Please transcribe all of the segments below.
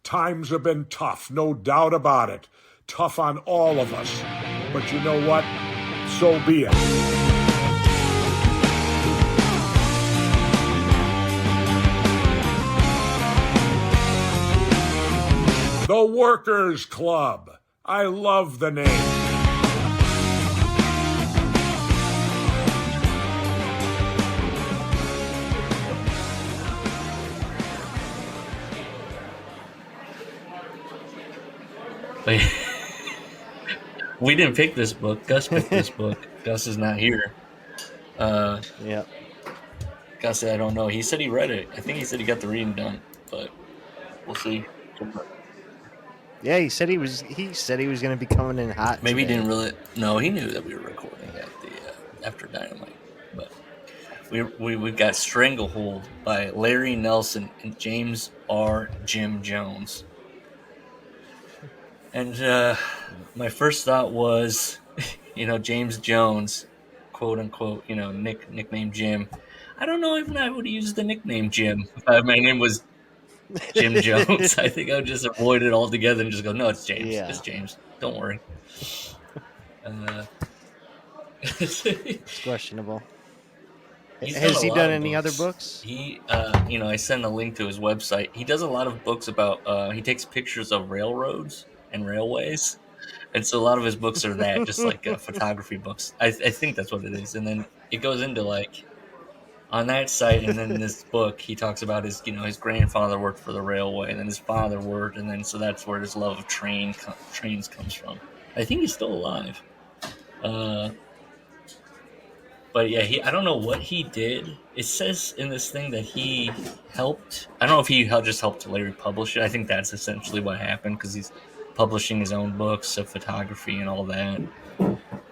Times have been tough, no doubt about it. Tough on all of us. But you know what? So be it. The Workers Club. I love the name. We didn't pick this book. Gus picked this book. Gus is not here. Yeah. Gus said, I don't know. He said he read it. I think he said he got the reading done, but we'll see. Yeah, he said he was going to be coming in hot. Maybe today. he didn't really. No, he knew that we were recording at the after Dynamite. But we've got Stranglehold by Larry Nelson and James R. Jim Jones. And my first thought was, James Jones, quote unquote, nickname Jim. I don't know if I would use the nickname Jim. If my name was Jim Jones, I think I would just avoid it altogether and just go, no, it's James. Yeah. It's James. Don't worry. It's questionable. Has he done any other books? He, I sent a link to his website. He does a lot of books about, he takes pictures of railroads and railways. And so a lot of his books are that, just like photography books. I think that's what it is. And then it goes into like, on that site, and then in this book, he talks about his grandfather worked for the railway, and then his father worked, and then so that's where his love of trains comes from. I think he's still alive. But yeah, I don't know what he did. It says in this thing that he helped. I don't know if he just helped Larry publish it. I think that's essentially what happened because he's publishing his own books of photography and all that.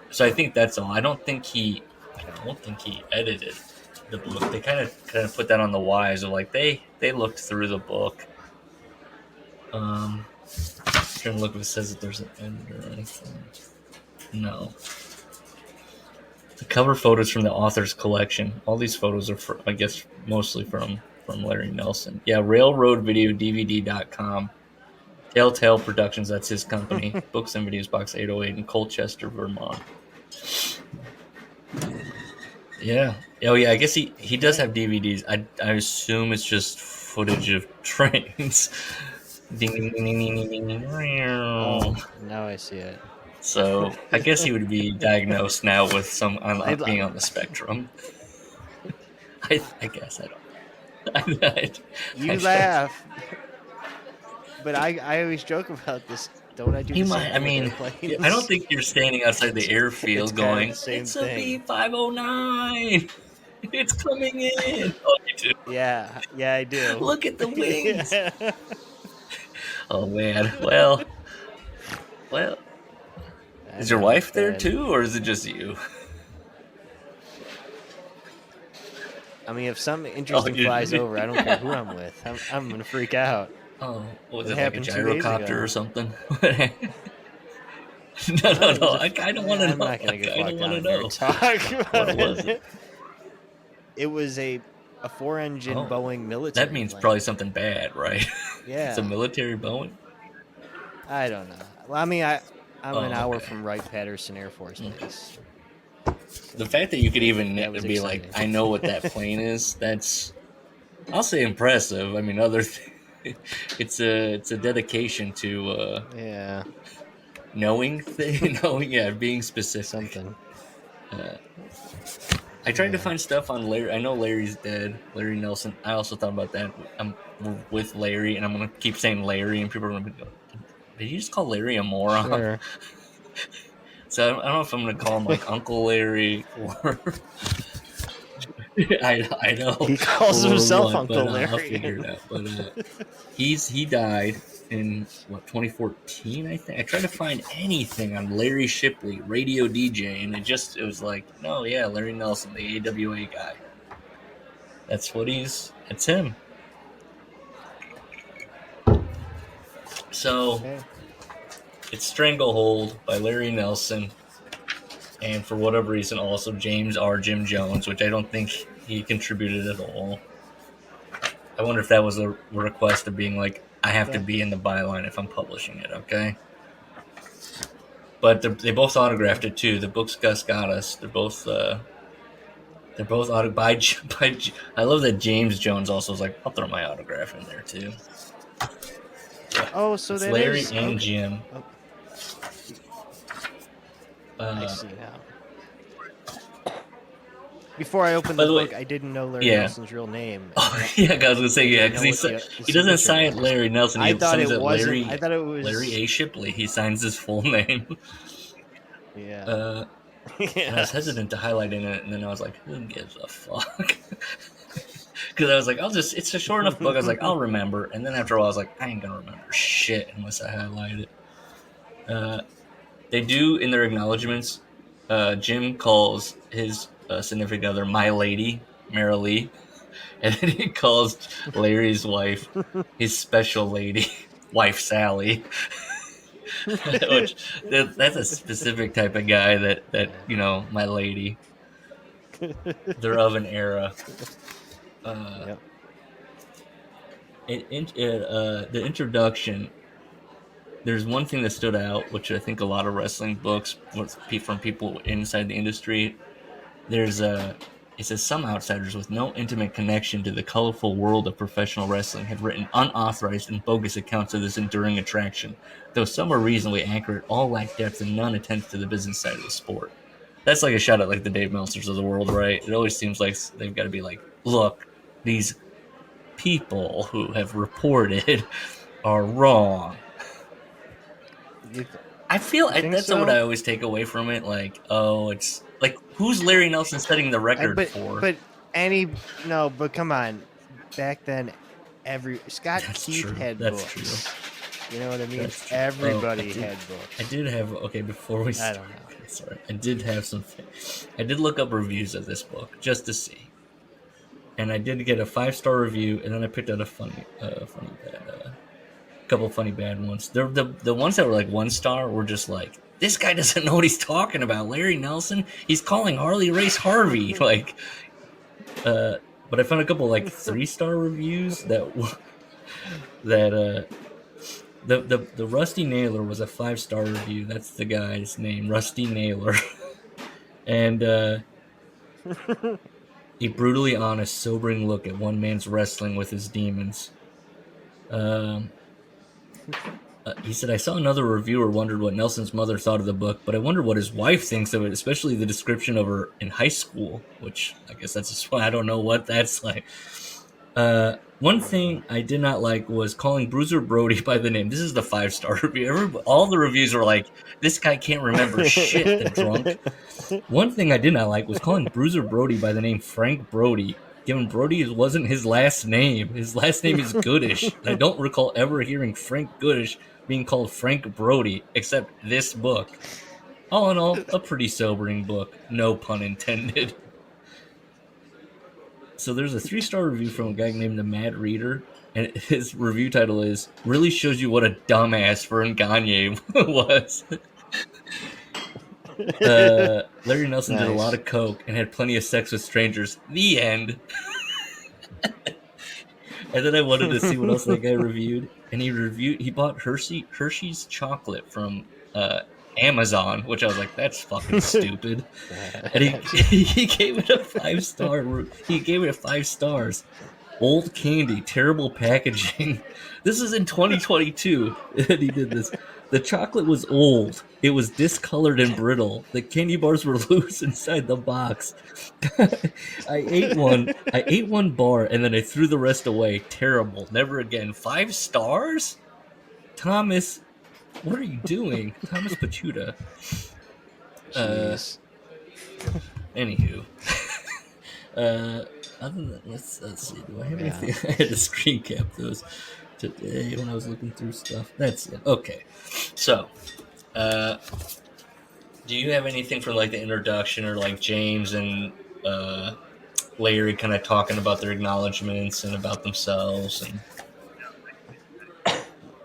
So I think that's all. I don't think he edited the book. They kind of put that on the wise of like they looked through the book. I'm trying to look if it says that there's an editor or anything. No. The cover photos from the author's collection. All these photos are, I guess, mostly from Larry Nelson. Yeah, RailroadVideoDVD.com. Telltale Productions, that's his company. Books and Videos, Box 808 in Colchester, Vermont. Yeah. Oh, yeah, I guess he does have DVDs. I assume it's just footage of trains. Ding, ding, ding, ding, ding, ding, ding. Oh, now I see it. So I guess he would be diagnosed now with being on the spectrum. I guess I don't. You laugh, but I always joke about this. Don't I do? He might. I mean, I don't think you're standing outside the airfield going, "It's a B509. It's coming in." Oh, you do. Yeah, I do. Look at the wings. Oh man. Well. Is your wife there too, or is it just you? I mean, if something interesting flies over, I don't care who I'm with. I'm gonna freak out. Oh, was it like a gyrocopter or something? No. I kind of want to know. I'm not gonna get I want to know. What was it? It was a 4-engine Boeing military. That means plane. probably something bad, right? Yeah. It's a military Boeing. I don't know. Well, I mean, I'm an hour from Wright-Patterson Air Force Base. The fact that you could even be exciting. like, I know what that plane is, that's, I'll say impressive. I mean, it's a dedication to knowing being specific. Something. I tried to find stuff on Larry. I know Larry's dead, Larry Nelson. I also thought about that. I'm with Larry, and I'm gonna keep saying Larry, and people are gonna go, did you just call Larry a moron? Sure. So I don't know if I'm going to call him like Uncle Larry or... I know. He calls himself Uncle Larry. I'll figure it out. But he died in, 2014, I think? I tried to find anything on Larry Shipley, radio DJ, and it was like, no, yeah, Larry Nelson, the AWA guy. It's him. So... Okay. It's Stranglehold by Larry Nelson, and for whatever reason, also James R. Jim Jones, which I don't think he contributed at all. I wonder if that was a request of being like, I have to be in the byline if I'm publishing it, okay? But they both autographed it too. The books Gus got us. They're both autographed by. I love that James Jones also was like, I'll throw my autograph in there too. Oh, so it's that Larry is and okay. Jim. I see now. Before I opened the book, I didn't know Larry Nelson's real name. Oh, yeah, I was gonna say because he doesn't sign Larry Nelson. He signs it Larry. I thought it was Larry A. Shipley. He signs his full name. Yeah. And I was hesitant to highlight in it, and then I was like, who gives a fuck? Because I was like, it's a short enough book. I was like, I'll remember. And then after a while, I was like, I ain't gonna remember shit unless I highlight it. They do in their acknowledgments. Jim calls his significant other my lady, Marilee, and then he calls Larry's wife his special lady, wife Sally. Which that's a specific type of guy that my lady. They're of an era. The introduction. There's one thing that stood out, which I think a lot of wrestling books from people inside the industry. It says some outsiders with no intimate connection to the colorful world of professional wrestling had written unauthorized and bogus accounts of this enduring attraction. Though some are reasonably accurate, all lack depth and none attend to the business side of the sport. That's like a shot at like the Dave Meltzers of the world, right? It always seems like they've got to be like, look, these people who have reported are wrong. I feel that's what I always take away from it. Like, it's like, who's Larry Nelson setting the record for? But come on. Back then, Scott Keith had books. True. You know what I mean? Everybody had books. I did have before we. I don't know. Sorry, I did have some. I did look up reviews of this book just to see, and I did get a 5-star review, and then I picked out a couple funny bad ones. The ones that were like 1 star were just like, this guy doesn't know what he's talking about. Larry Nelson, he's calling Harley Race Harvey. Like, but I found a couple like 3-star reviews the Rusty Naylor was a 5-star review. That's the guy's name, Rusty Naylor. And a brutally honest, sobering look at one man's wrestling with his demons. He said, I saw another reviewer wondered what Nelson's mother thought of the book, but I wonder what his wife thinks of it, especially the description of her in high school, which I guess that's just why I don't know what that's like. One thing I did not like was calling Bruiser Brody by the name. This is the 5-star review. All the reviews were like, this guy can't remember shit, the drunk. One thing I did not like was calling Bruiser Brody by the name Frank Brody, given Brody wasn't his last name. His last name is Goodish. I don't recall ever hearing Frank Goodish being called Frank Brody, except this book. All in all, a pretty sobering book. No pun intended. So there's a 3-star review from a guy named the Mad Reader, and his review title is, really shows you what a dumbass Vern Gagne was. Larry Nelson did a lot of coke and had plenty of sex with strangers. The end. And then I wanted to see what else that guy reviewed, and he bought Hershey's chocolate from Amazon, which I was like, that's fucking stupid. And he gave it a 5-star. He gave it 5 stars. Old candy, terrible packaging. This is in 2022, and he did this. The chocolate was old. It was discolored and brittle. The candy bars were loose inside the box. I ate one bar, and then I threw the rest away. Terrible. Never again. 5 stars? Thomas, what are you doing? Thomas Pachuta. Anywho. Other than let's see. Do I have anything? I had to screen cap those today when I was looking through stuff. That's it. Okay. So, do you have anything from like the introduction or like James and Larry kind of talking about their acknowledgments and about themselves? And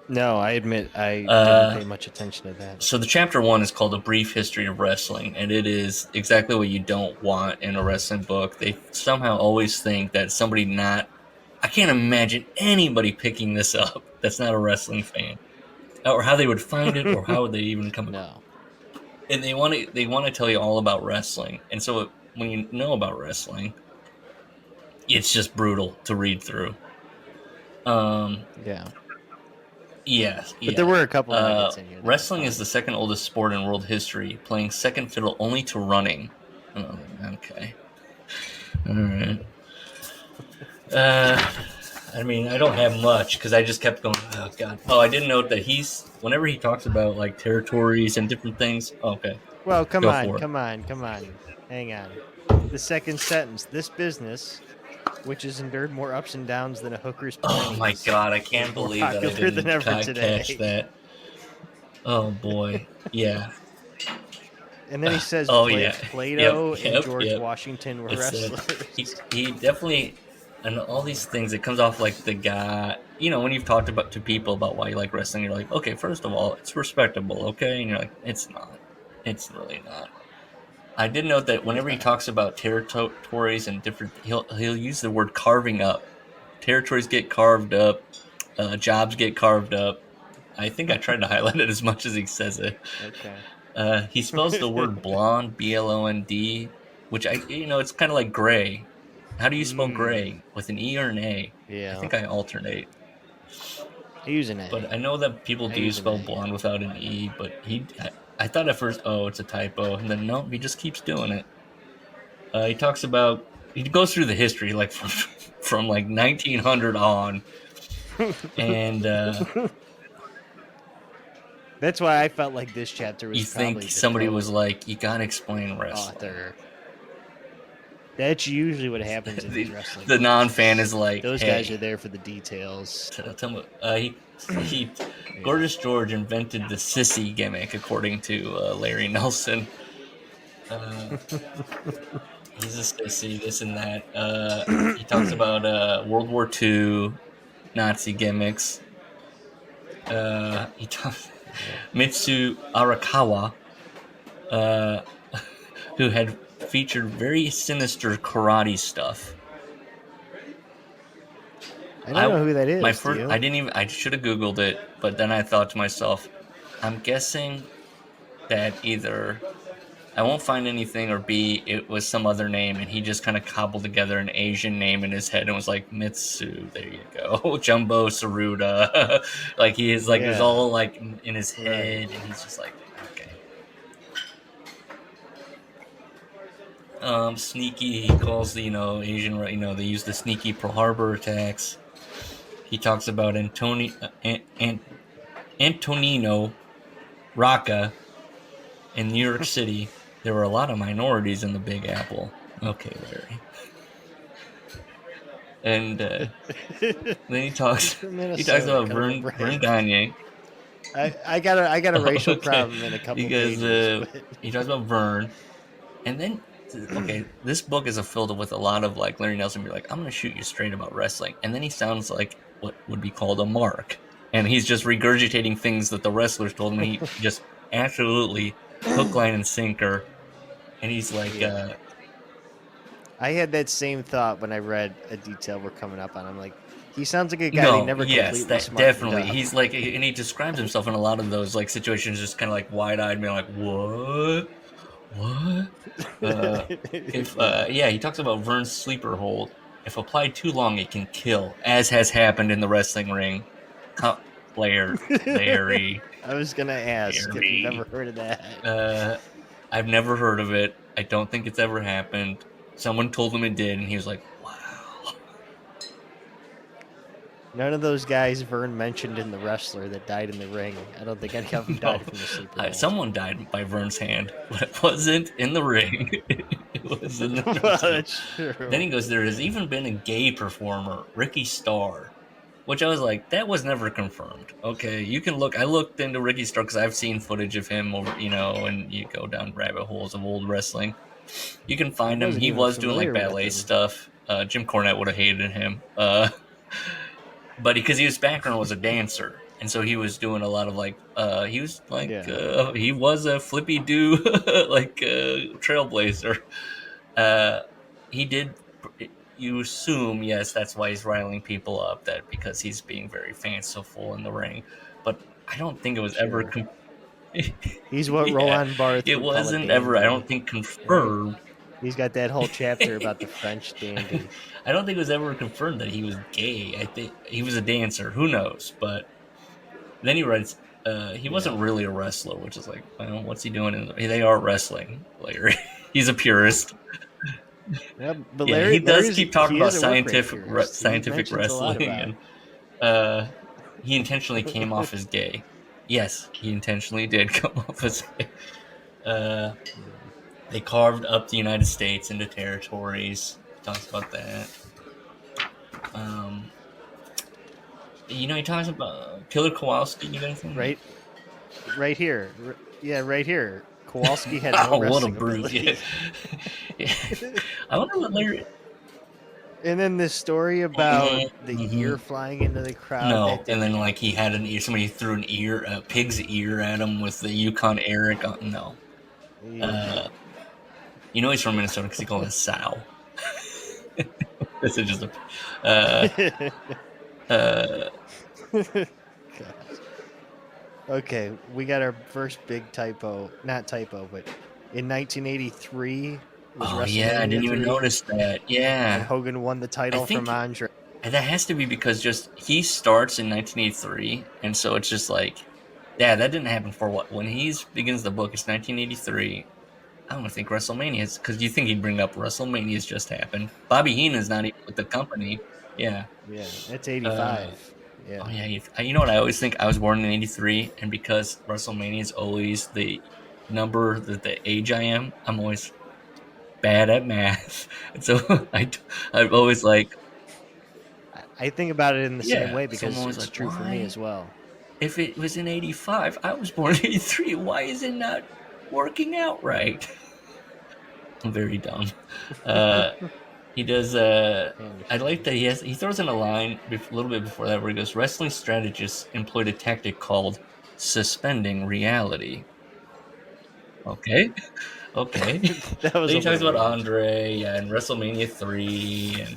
no, I admit I didn't pay much attention to that. So the chapter 1 is called A Brief History of Wrestling, and it is exactly what you don't want in a wrestling book. They somehow always think that somebody not... I can't imagine anybody picking this up that's not a wrestling fan, or how they would find it, or how would they even come. No. And they want to tell you all about wrestling, and so when you know about wrestling, it's just brutal to read through. Yeah. Yeah. But there were a couple nuggets in here. Wrestling is the second oldest sport in world history, playing second fiddle only to running. Oh, okay. All right. I mean, I don't have much because I just kept going. Oh God. Oh, I didn't note that whenever he talks about like territories and different things. Oh, okay. Well, come on. Hang on. The second sentence. This business, which has endured more ups and downs than a hooker's pennies. Oh my God! I can't believe that I didn't catch that. Oh boy. Yeah. And then he says, Plato and George Washington were wrestlers. He definitely, and all these things, it comes off like the guy, when you've talked to people about why you like wrestling, you're like, okay, first of all, it's respectable, okay? And you're like, it's not. It's really not. I did note that whenever he talks about territories and different, he'll use the word carving up. Territories get carved up. Jobs get carved up. I think I tried to highlight it as much as he says it. Okay. He spells the word blonde, B-L-O-N-D, which it's kind of like gray. How do you spell gray? With an E or an A? Yeah. I think I alternate. I use an A. But I know that people do spell blonde without an E, but I thought at first, it's a typo, and then no, he just keeps doing it. He talks about, he goes through the history, like from like 1900 on, and that's why I felt like this chapter was. You think somebody was like, you gotta explain wrestling. Author. That's usually what happens in these wrestling. The non-fan is like, those guys are there for the details. Tell me, Gorgeous George invented the sissy gimmick, according to Larry Nelson. He's a sissy, this and that. He talks about World War II Nazi gimmicks. He talks Mitsu Arakawa, who had featured very sinister karate stuff. I don't know who that is. I should have Googled it, but then I thought to myself, I'm guessing that either I won't find anything, or B, it was some other name, and he just kind of cobbled together an Asian name in his head and was like, Mitsu, there you go, Jumbo Saruda. Like, he is like, it was all like in his head, and he's just like, okay. Sneaky, he calls the, Asian, they use the sneaky Pearl Harbor attacks. He talks about Antonino Rocca in New York City. There were a lot of minorities in the Big Apple. Okay, Larry. And then he talks about Vern Gagne. I got a racial problem in a couple pages. He talks about Vern, and then this book is filled with a lot of like Larry Nelson be like, I'm gonna shoot you straight about wrestling, and then he sounds like what would be called a mark, and he's just regurgitating things that the wrestlers told him. He just absolutely hook, line, and sinker, and he's like, I had that same thought when I read a detail we're coming up on. I'm like, he sounds like a guy who never completely smartened definitely. up. He's like, and he describes himself in a lot of those like situations, just kind of like wide-eyed, being like, what? He talks about Vern's sleeper hold. If applied too long, it can kill, as has happened in the wrestling ring. Larry. I was gonna ask if you've ever heard of that. I've never heard of it. I don't think it's ever happened. Someone told him it did, and he was like, wow. None of those guys Vern mentioned in The Wrestler that died in the ring. I don't think any of them died from the sleeper hold. Someone died by Vern's hand, but it wasn't in the ring. It was in the well, that's true. Then he goes, there has even been a gay performer, Ricky Starr, which I was like, that was never confirmed. Okay, you can look. I looked into Ricky Starr because I've seen footage of him over, and you go down rabbit holes of old wrestling. You can find him. He was doing like ballet stuff. Jim Cornette would have hated him. But because his background was a dancer, and so he was doing a lot of like he was a flippy do like trailblazer. He did you assume, yes, that's why he's riling people up, that because he's being very fanciful in the ring. But I don't think it was ever. He's what Roland Barthes it would wasn't call a ever. I dandy, don't think confirmed. Right? He's got that whole chapter about the French dandy. I don't think it was ever confirmed that he was gay. I think he was a dancer. Who knows? But then he writes, he wasn't really a wrestler, which is like, well, what's he doing? They are wrestling, Larry. He's a purist. Yeah, but Larry, he does keep talking about scientific wrestling, and he intentionally came off as gay. Yes, he intentionally did come off as gay. They carved up the United States into territories. He talks about that. He talks about Killer Kowalski. You got anything? Right here. Yeah, right here. Kowalski had no wrestling ability. Yeah. I wonder what Larry... And then this story about the ear flying into the crowd. No, and then like he had an ear. Somebody threw a pig's ear at him with the Yukon Eric. No. He's from Minnesota because he called it a sow. This is just a... Okay, we got our first big typo. Not typo, but in 1983... I didn't even notice that. Yeah. And Hogan won the title from Andre. And that has to be because he starts in 1983, and so it's just like, that didn't happen for what? When he begins the book, it's 1983. I don't think WrestleMania is, because you think he'd bring up WrestleMania's just happened. Bobby Heenan's not even with the company. Yeah. Yeah, that's 85. Yeah. Oh, yeah. You know what I always think? I was born in 83, and because WrestleMania is always the number, the age I am, I'm always bad at math. And so I'm always like... I think about it in the same way because it's like, true for me as well. If it was in 85, I was born in 83. Why is it not working out right? I'm very dumb. He does... I like that he throws in a line a little bit before that where he goes, wrestling strategists employed a tactic called suspending reality. Okay. That was he talks about Andre, and WrestleMania 3, and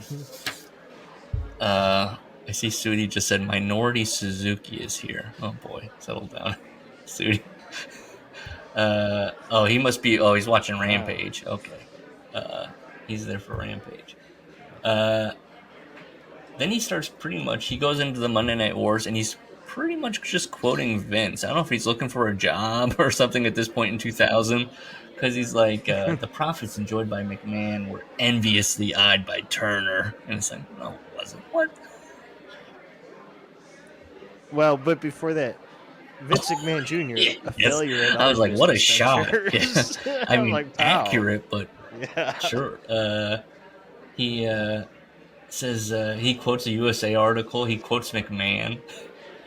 I see Sudi just said Minority Suzuki is here. Oh boy, settle down, Sudi. He must be. Oh, he's watching Rampage. Okay, he's there for Rampage. Then he starts he goes into the Monday Night Wars, and he's pretty much just quoting Vince. I don't know if he's looking for a job or something at this point in 2000. Because he's like, the profits enjoyed by McMahon were enviously eyed by Turner. And it's like, no, it wasn't. What? Well, but before that, Vince McMahon Jr., a failure. I was like, what a shot. Yeah. I mean, like, accurate, but sure. He says, he quotes a USA article. He quotes McMahon.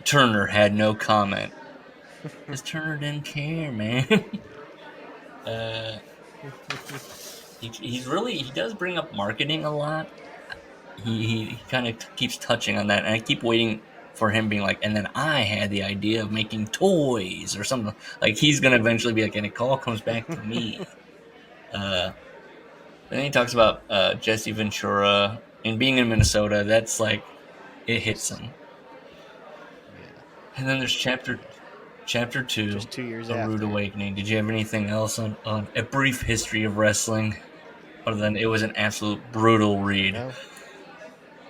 Turner had no comment. Because Turner didn't care, man. He does bring up marketing a lot. He kind of keeps touching on that, and I keep waiting for him being like, and then I had the idea of making toys or something. Like, he's gonna eventually be like, and it all comes back to me. Then he talks about Jesse Ventura and being in Minnesota. That's like, it hits him. And then there's chapter 2, just 2 years A Rude Awakening. Did you have anything else on a brief history of wrestling, other than it was an absolute brutal read?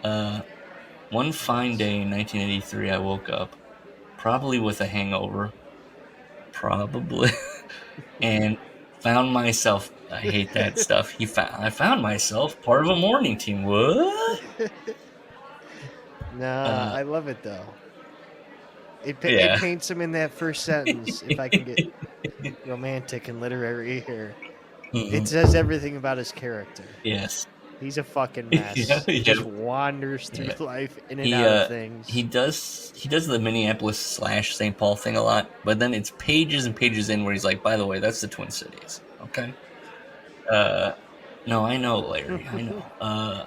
No. One fine day in 1983, I woke up, probably with a hangover, and found myself. I hate that stuff. I found myself part of a morning team. What? Nah, I love it though. It paints him in that first sentence, if I can get romantic and literary here. Mm-hmm. It says everything about his character. Yes. He's a fucking mess. He just wanders through life in and out of things. He does the Minneapolis / St. Paul thing a lot, but then it's pages and pages in where he's like, by the way, that's the Twin Cities. Okay? No, I know, Larry. I know.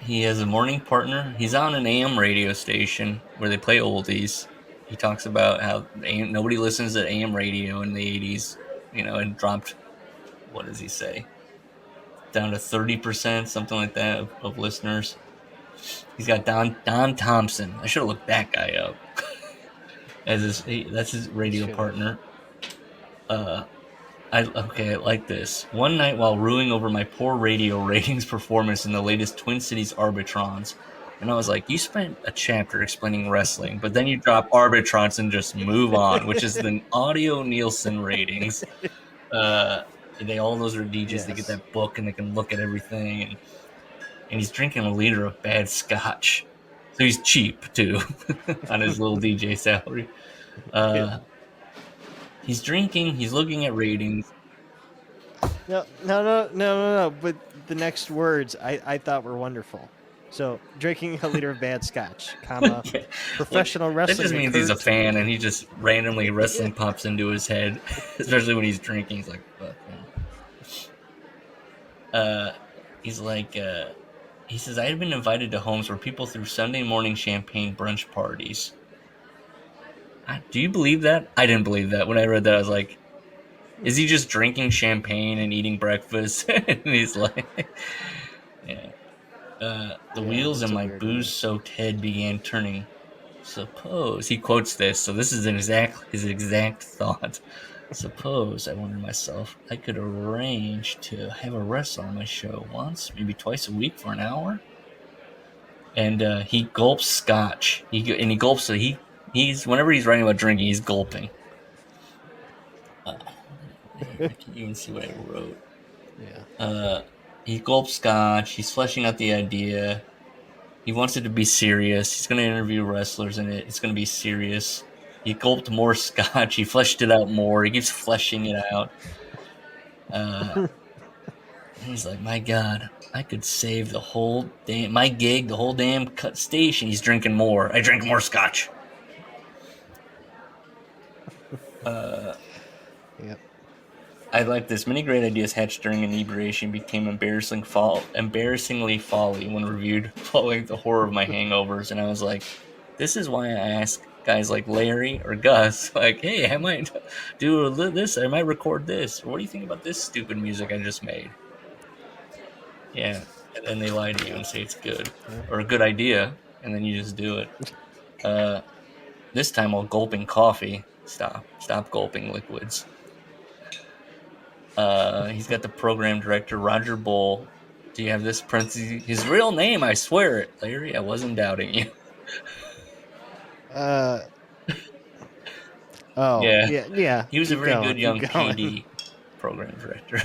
He has a morning partner. He's on an AM radio station where they play oldies. He talks about how nobody listens to AM radio in the 80s, and dropped, what does he say? down to 30%, something like that, of listeners. He's got Don Thompson. I should have looked that guy up. That's his radio partner. I like this. One night while ruing over my poor radio ratings performance in the latest Twin Cities Arbitrons, and I was like, you spent a chapter explaining wrestling, but then you drop Arbitrons and just move on, which is the audio Nielsen ratings. All those are DJs. Yes. They get that book and they can look at everything, and he's drinking a liter of bad scotch, so he's cheap too on his little DJ salary. He's drinking. He's looking at ratings. No. But the next words I thought were wonderful. So, drinking a liter of bad scotch, comma, yeah. Professional wrestling. That just means he's a fan, and he just randomly wrestling pops into his head, especially when he's drinking. He's like, fuck, man. He's like, he says, I had been invited to homes where people threw Sunday morning champagne brunch parties. Do you believe that? I didn't believe that. When I read that, I was like, is he just drinking champagne and eating breakfast? And he's like, yeah. The wheels in my booze-soaked head began turning. Suppose, he quotes this, so this is his exact thought. Suppose, I wonder myself, I could arrange to have a wrestler on my show once, maybe twice a week for an hour. And he gulps scotch. He gulps, so he's whenever he's writing about drinking, he's gulping. I can't even see what I wrote. Yeah. He gulps scotch. He's fleshing out the idea. He wants it to be serious. He's going to interview wrestlers in it. It's going to be serious. He gulped more scotch. He fleshed it out more. He keeps fleshing it out. He's like, my God, I could save my gig, the whole damn station. He's drinking more. I drink more scotch. Yep. I like this. Many great ideas hatched during inebriation became embarrassingly folly when reviewed following the horror of my hangovers. And I was like, this is why I ask guys like Larry or Gus, like, hey, I might do this. I might record this. What do you think about this stupid music I just made? Yeah. And then they lie to you and say it's good or a good idea. And then you just do it. This time while gulping coffee. Stop gulping liquids. He's got the program director, Roger Bull. Do you have this parenthesis? His real name, I swear it. Larry, I wasn't doubting you. Yeah. He was a very good young PD program director.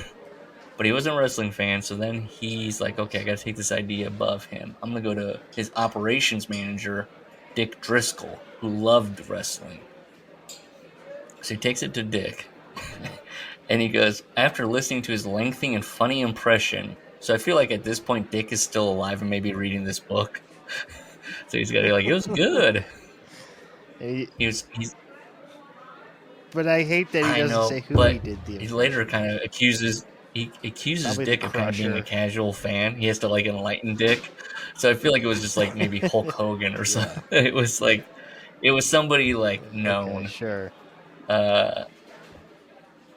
But he wasn't a wrestling fan, so then he's like, okay, I got to take this idea above him. I'm going to go to his operations manager, Dick Driscoll, who loved wrestling. So he takes it to Dick. And he goes, after listening to his lengthy and funny impression, so I feel like at this point Dick is still alive and maybe reading this book. So he's got to be like, it was good. He's. But I hate that he doesn't say who he did the impression. He later kind of accuses Dick of kind of being a casual fan. He has to like enlighten Dick. So I feel like it was just like maybe Hulk Hogan or something. It was somebody like known. Okay, sure.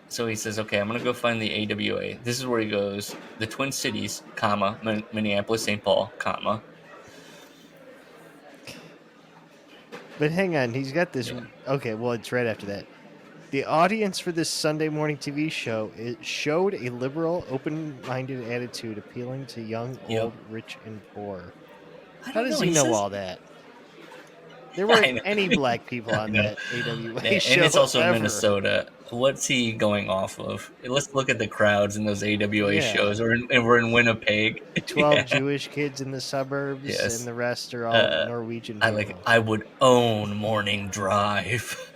So he says, okay, I'm going to go find the AWA. This is where he goes, the Twin Cities, comma, Minneapolis, St. Paul, comma. But hang on, he's got this. Yeah. Okay, well, it's right after that. The audience for this Sunday morning TV show showed a liberal, open-minded attitude appealing to young, old, rich, and poor. How does he know all that? There weren't any black people on that AWA show. And it's also ever. Minnesota. What's he going off of? Let's look at the crowds in those AWA shows. We're in Winnipeg. 12 Jewish kids in the suburbs, and the rest are all Norwegian people. I would own Morning Drive.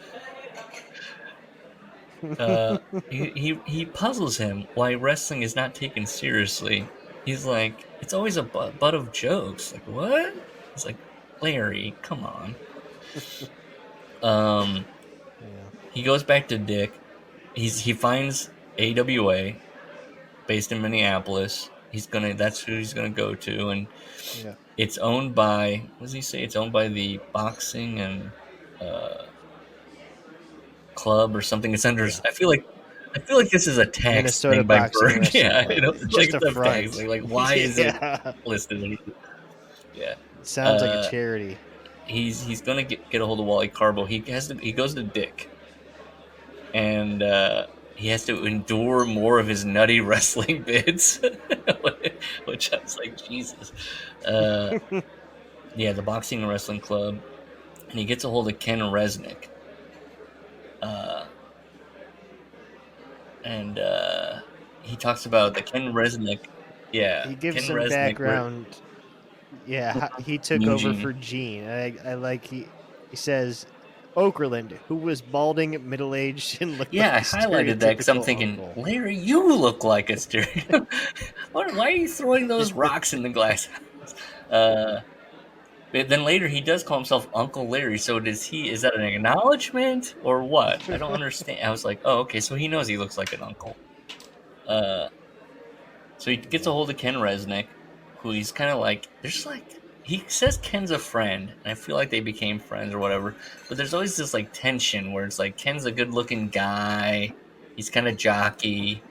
He puzzles him why wrestling is not taken seriously. He's like, it's always a butt of jokes. Like, what? He's like, Larry, come on. He goes back to Dick. He finds AWA based in Minneapolis. That's who he's gonna go to, and it's owned by, what does he say? It's owned by the boxing and club or something. It's under. I feel like I feel like this is a tax Minnesota thing by Boxing Berg. Wrestling Yeah, Club. you know, Just like a the front. tax thing. Like, why is it Yeah. listed? Yeah, Sounds like a charity. he's gonna get a hold of Wally Carbo. He goes to Dick, and he has to endure more of his nutty wrestling bits, which I was like, Jesus. Uh, yeah, the Boxing and Wrestling Club, and he gets a hold of Ken Resnick. And he talks about the Ken Resnick. Yeah, He gives Ken some Resnick. background. Yeah, he took over for Gene. I like he says Okerlund, who was balding, middle-aged, and looked Yeah, like I a highlighted that because I'm stereotypical thinking, uncle. Larry, you look like a stereo. Why are you throwing those rocks in the glass house? But then later he does call himself Uncle Larry. So is that an acknowledgement or what? I don't understand. I was like, oh, okay, so he knows he looks like an uncle. Uh, So he gets a hold of Ken Resnick, who he's kind of like, there's like, he says Ken's a friend, and I feel like they became friends or whatever. But there's always this like tension where it's like Ken's a good looking guy, he's kind of jockey.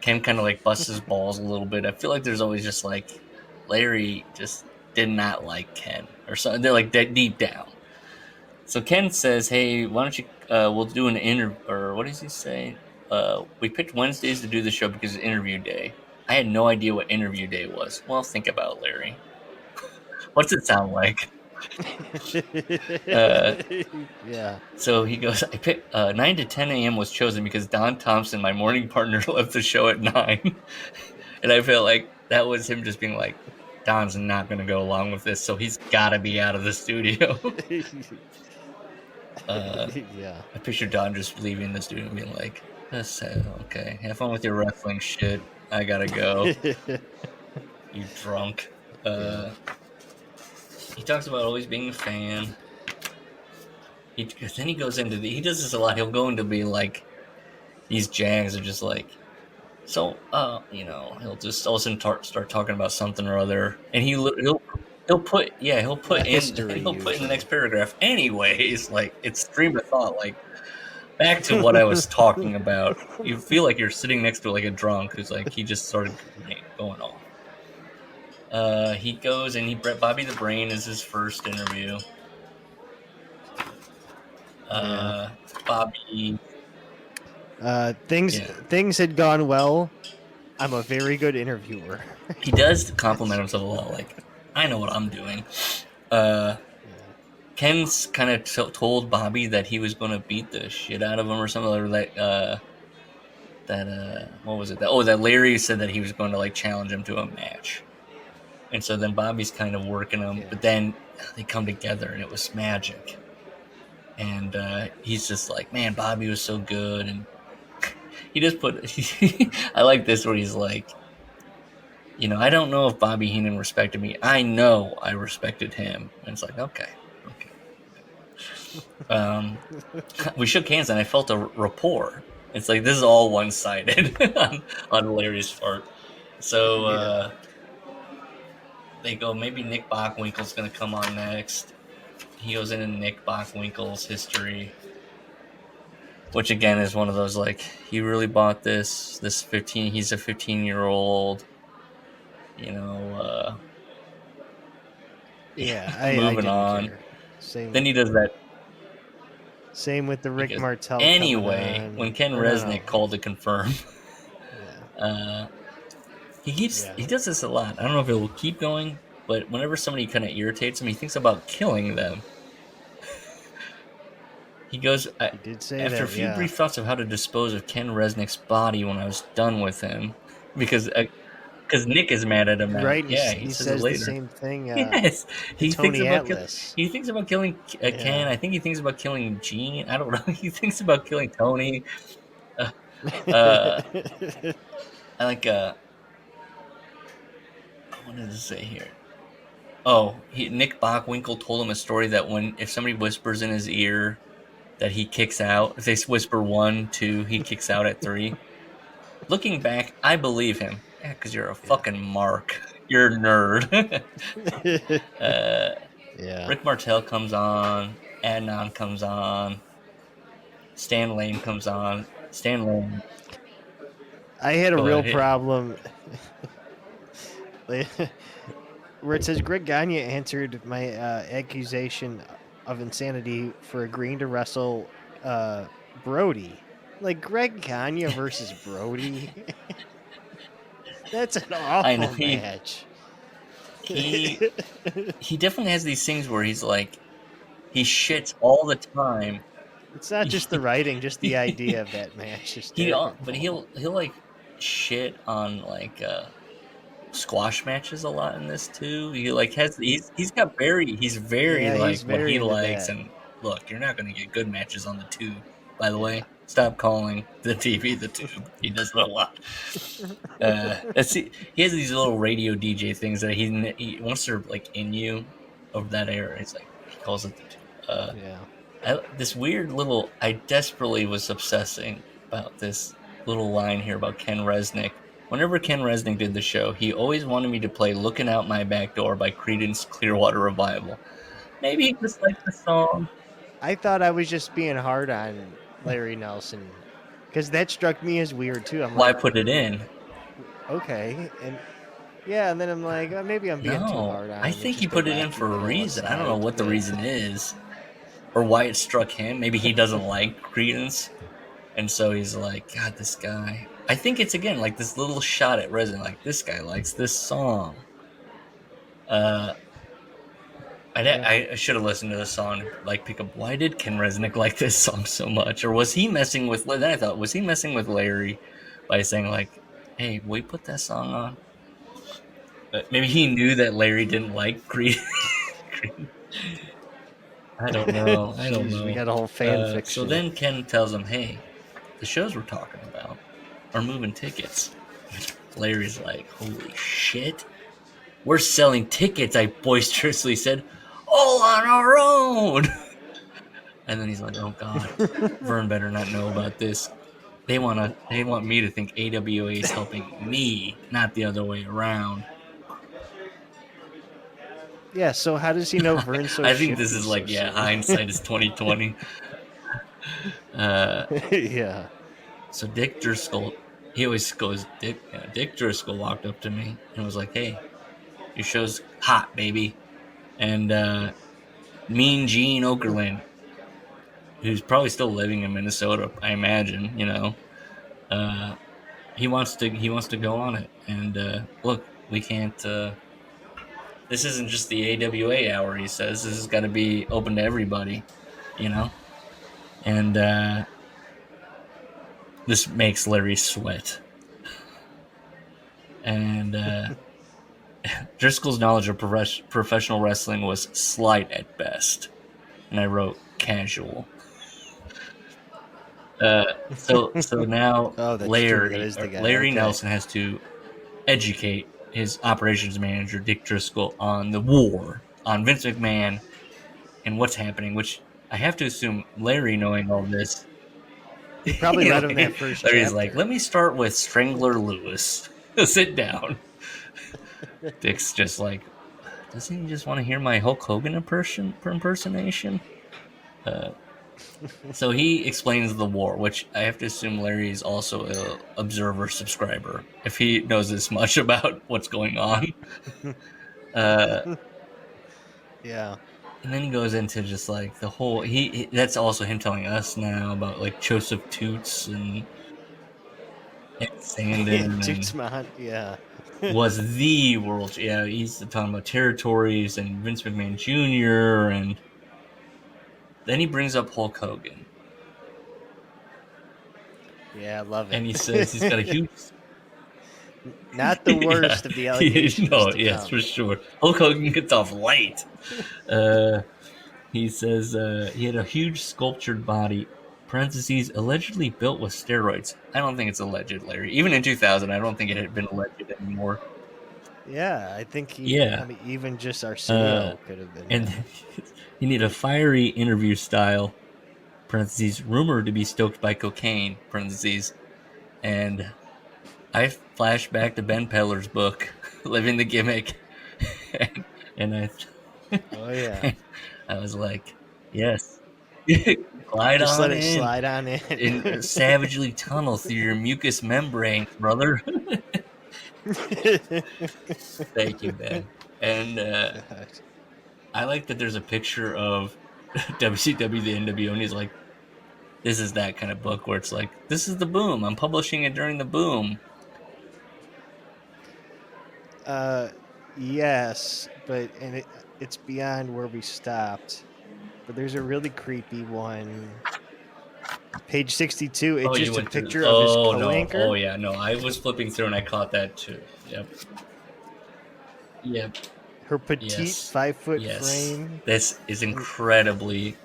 Ken kind of like busts his balls a little bit. I feel like there's always just like Larry just did not like Ken or something. They're like deep down. So Ken says, "Hey, why don't you? We'll do an interview, or what does he say? We picked Wednesdays to do the show because it's interview day. I had no idea what interview day was. Well, think about it, Larry. What's it sound like? Yeah. So he goes, I picked 9 to 10 a.m. was chosen because Don Thompson, my morning partner, left the show at 9. And I felt like that was him just being like, Don's not going to go along with this, so he's got to be out of the studio. Yeah. I picture Don just leaving the studio and being like, okay, have fun with your wrestling shit. I gotta go. You drunk. He talks about always being a fan. Then he goes into he does this a lot. He'll go into be like, these Jags are just like, so, he'll just all of a sudden start talking about something or other, and he'll put History, he'll put in the usually. next paragraph. Anyways, like it's stream of thought. Like back to what I was talking about. You feel like you're sitting next to like a drunk who's like he just started going off. He goes and Bobby the Brain is his first interview. Bobby. Things had gone well. I'm a very good interviewer. He does compliment himself a lot. Like, I know what I'm doing. Ken's kind of told Bobby that he was going to beat the shit out of him or something. Or what was it? That Larry said that he was going to like challenge him to a match. And so then Bobby's kind of working him, but then they come together and it was magic. And he's just like, man, Bobby was so good. And he just I like this where he's like, I don't know if Bobby Heenan respected me. I know I respected him. And it's like, okay. We shook hands and I felt a rapport. It's like, this is all one-sided on Larry's part. So they go, maybe Nick Bockwinkel's going to come on next. He goes into Nick Bockwinkel's history, which again is one of those like, he really bought this 15. He's a 15-year-old. Moving on. Then he does that. Same with the Rick Martel. Anyway, when Ken Resnick called to confirm, he does this a lot. I don't know if it will keep going, but whenever somebody kind of irritates him, he thinks about killing them. He goes, he did say after a few brief thoughts of how to dispose of Ken Resnick's body when I was done with him, because Nick is mad at him now. Right? Yeah, he says the same thing. Yes, he Tony thinks Atlas. He thinks about killing Ken. I think he thinks about killing Gene. I don't know. He thinks about killing Tony. I like. What did it say here? Oh, Nick Bockwinkel told him a story that if somebody whispers in his ear, that he kicks out. If they whisper 1, 2, he kicks out at 3. Looking back, I believe him. Yeah, because you're a fucking mark. You're a nerd. Rick Martel comes on. Adnan comes on. Stan Lane comes on. Stan Lane. I had a Go real ahead. problem where it says Greg Gagne answered my accusation of insanity for agreeing to wrestle Brody. Like Greg Gagne versus Brody. That's an I know awful match. he definitely has these things where he's like he shits all the time. It's not just the writing, just the idea of that match is terrible. But he'll like shit on like squash matches a lot in this too. He like he's very Yeah, like he's what very he into likes. that. And look, you're not going to get good matches on the tube. By the Yeah. way, stop calling the TV the tube. He does it a lot. He has these little radio DJ things that he once they're like in you of that era. It's like he calls it the tube. Yeah. This weird little. I desperately was obsessing about this little line here about Ken Resnick. Whenever Ken Resnick did the show, he always wanted me to play "Looking Out My Back Door" by Creedence Clearwater Revival. Maybe he just liked the song. I thought I was just being hard on Larry Nelson because that struck me as weird too. I'm Why like, put it in? okay, and yeah, and then I'm like, maybe I'm being too No, hard on I him. It's think he just a put it in wacky for a little reason. I don't know aside, what the but reason is, or why it struck him. Maybe he doesn't like Creedence, and so he's like, God, this guy. I think it's again like this little shot at Resin. Like this guy likes this song. I should have listened to the song, like pick up. Why did Ken Resnick like this song so much, or was he messing with? Then I thought, was he messing with Larry by saying like, "Hey, we put that song on"? But maybe he knew that Larry didn't like Creed. I don't know. I don't Jeez, know. we got a whole fan So fiction. then Ken tells him, "Hey, the shows we're talking about are moving tickets." Larry's like, "Holy shit, we're selling tickets!" I boisterously said, "All on our own." And then he's like, "Oh God, Vern better not know about this. They want me to think AWA is helping me, not the other way around." Yeah, so how does he know Vern's so I think shifty this is so like, soon? hindsight is 2020. Yeah. So Dick Driscoll, he always goes, Dick Driscoll walked up to me and was like, "Hey, your show's hot, baby." And Mean Gene Okerlund, who's probably still living in Minnesota, I imagine, he wants to go on it. And look, we can't. This isn't just the AWA hour. He says this has got to be open to everybody, you know. And this makes Larry sweat. And Driscoll's knowledge of professional wrestling was slight at best, and I wrote casual. So now Oh, that's true. That Larry is the guy. Larry Okay. Nelson has to educate his operations manager Dick Driscoll on the war, on Vince McMahon, and what's happening. Which I have to assume Larry, knowing all this, He probably read him that first Larry's chapter. like, "Let me start with Strangler Lewis." Sit down. Dick's just like, doesn't he just want to hear my Hulk Hogan impersonation? So he explains the war, which I have to assume Larry is also a observer subscriber if he knows this much about what's going on. Yeah. And then he goes into just like the whole that's also him telling us now about like Joseph Toots and Sandin and Tootsmont, yeah. was the world. Yeah, he's talking about territories and Vince McMahon Jr. And then he brings up Hulk Hogan. Yeah, I love it. And he says he's got a huge. Not the worst of the allegations. No, to yes, come. for sure. Hulk Hogan gets off light. He says he had a huge sculptured body, parentheses, allegedly built with steroids. I don't think it's alleged, Larry. Even in 2000, I don't think it had been alleged anymore. Yeah, I think he. Yeah. I mean, even just Arsenio could have been. And you need a fiery interview style, parentheses, rumored to be stoked by cocaine, parentheses. And I flash back to Ben Peller's book, Living the Gimmick. and I Oh yeah. I was like, yes. Glide Just on let it in. slide on in. And savagely tunnel through your mucous membrane, brother. Thank you, man. And God. I like that there's a picture of WCW, the NWO, and he's like, this is that kind of book where it's like, this is the boom. I'm publishing it during the boom. Yes, but it's beyond where we stopped. But there's a really creepy one. Page 62. It's Oh, you just a went through. picture of his Oh, no. co-anchor. Oh, yeah. No, I was flipping through and I caught that too. Yep. Yep. Her petite Yes. 5-foot Yes. frame. This is incredibly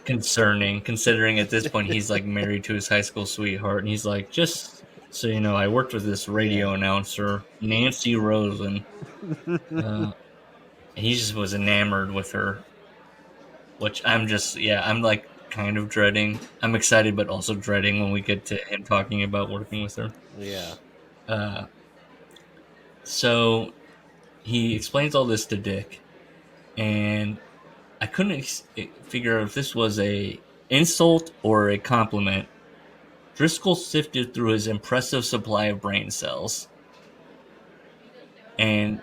concerning, considering at this point he's like married to his high school sweetheart, and he's like, just so you know, I worked with this radio announcer, Nancy Rosen. He just was enamored with her, which I'm just, I'm like kind of dreading. I'm excited, but also dreading when we get to him talking about working with her. Yeah. So he explains all this to Dick, and I couldn't figure out if this was a insult or a compliment. Driscoll sifted through his impressive supply of brain cells. And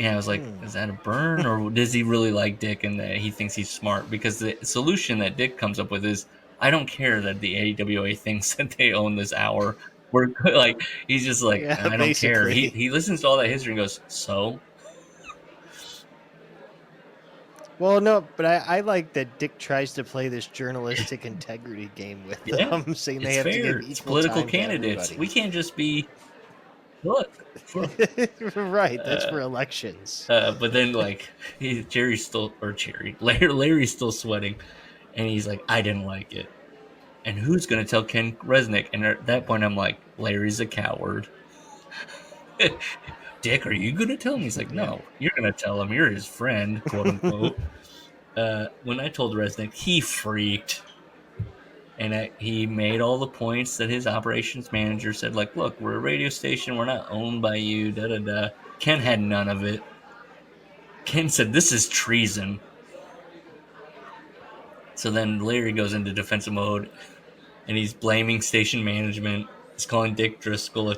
I was like, is that a burn? Or does he really like Dick and that he thinks he's smart? Because the solution that Dick comes up with is, I don't care that the AWA thinks that they own this hour. We're like, he's just like, Yeah, I don't care. basically. He listens to all that history and goes, so? Well, no, but I like that Dick tries to play this journalistic integrity game with them, saying they It's have fair. to give It's equal political time candidates. to We can't just be, look. right, that's for elections. But then, like, Larry's still sweating, and he's like, I didn't like it. And who's going to tell Ken Resnick? And at that point, I'm like, Larry's a coward. Dick, are you going to tell him? He's like, no, you're going to tell him. You're his friend, quote unquote. When I told Resnick, he freaked. And he made all the points that his operations manager said, like, look, we're a radio station. We're not owned by you, da-da-da. Ken had none of it. Ken said, this is treason. So then Larry goes into defensive mode, and he's blaming station management. He's calling Dick Driscoll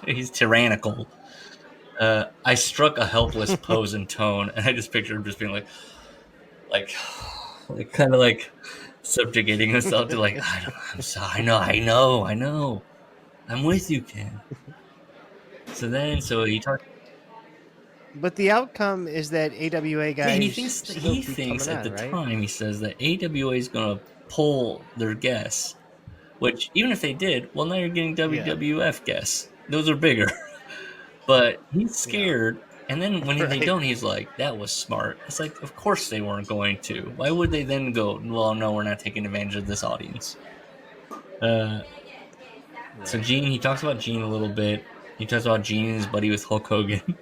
he's tyrannical. I struck a helpless pose and tone, and I just picture him just being like kind of like subjugating himself to like, I'm sorry, I know. I'm with you, Ken. So he talks. But the outcome is that AWA guys. Yeah, he thinks at the time, he says that AWA is going to pull their guests, which even if they did, well, now you're getting WWF guests. Those are bigger. But he's scared. And then when they don't, he's like, that was smart. It's like, of course they weren't going to. Why would they then go, well, no, we're not taking advantage of this audience? So Gene, he talks about Gene a little bit. He talks about Gene and his buddy with Hulk Hogan.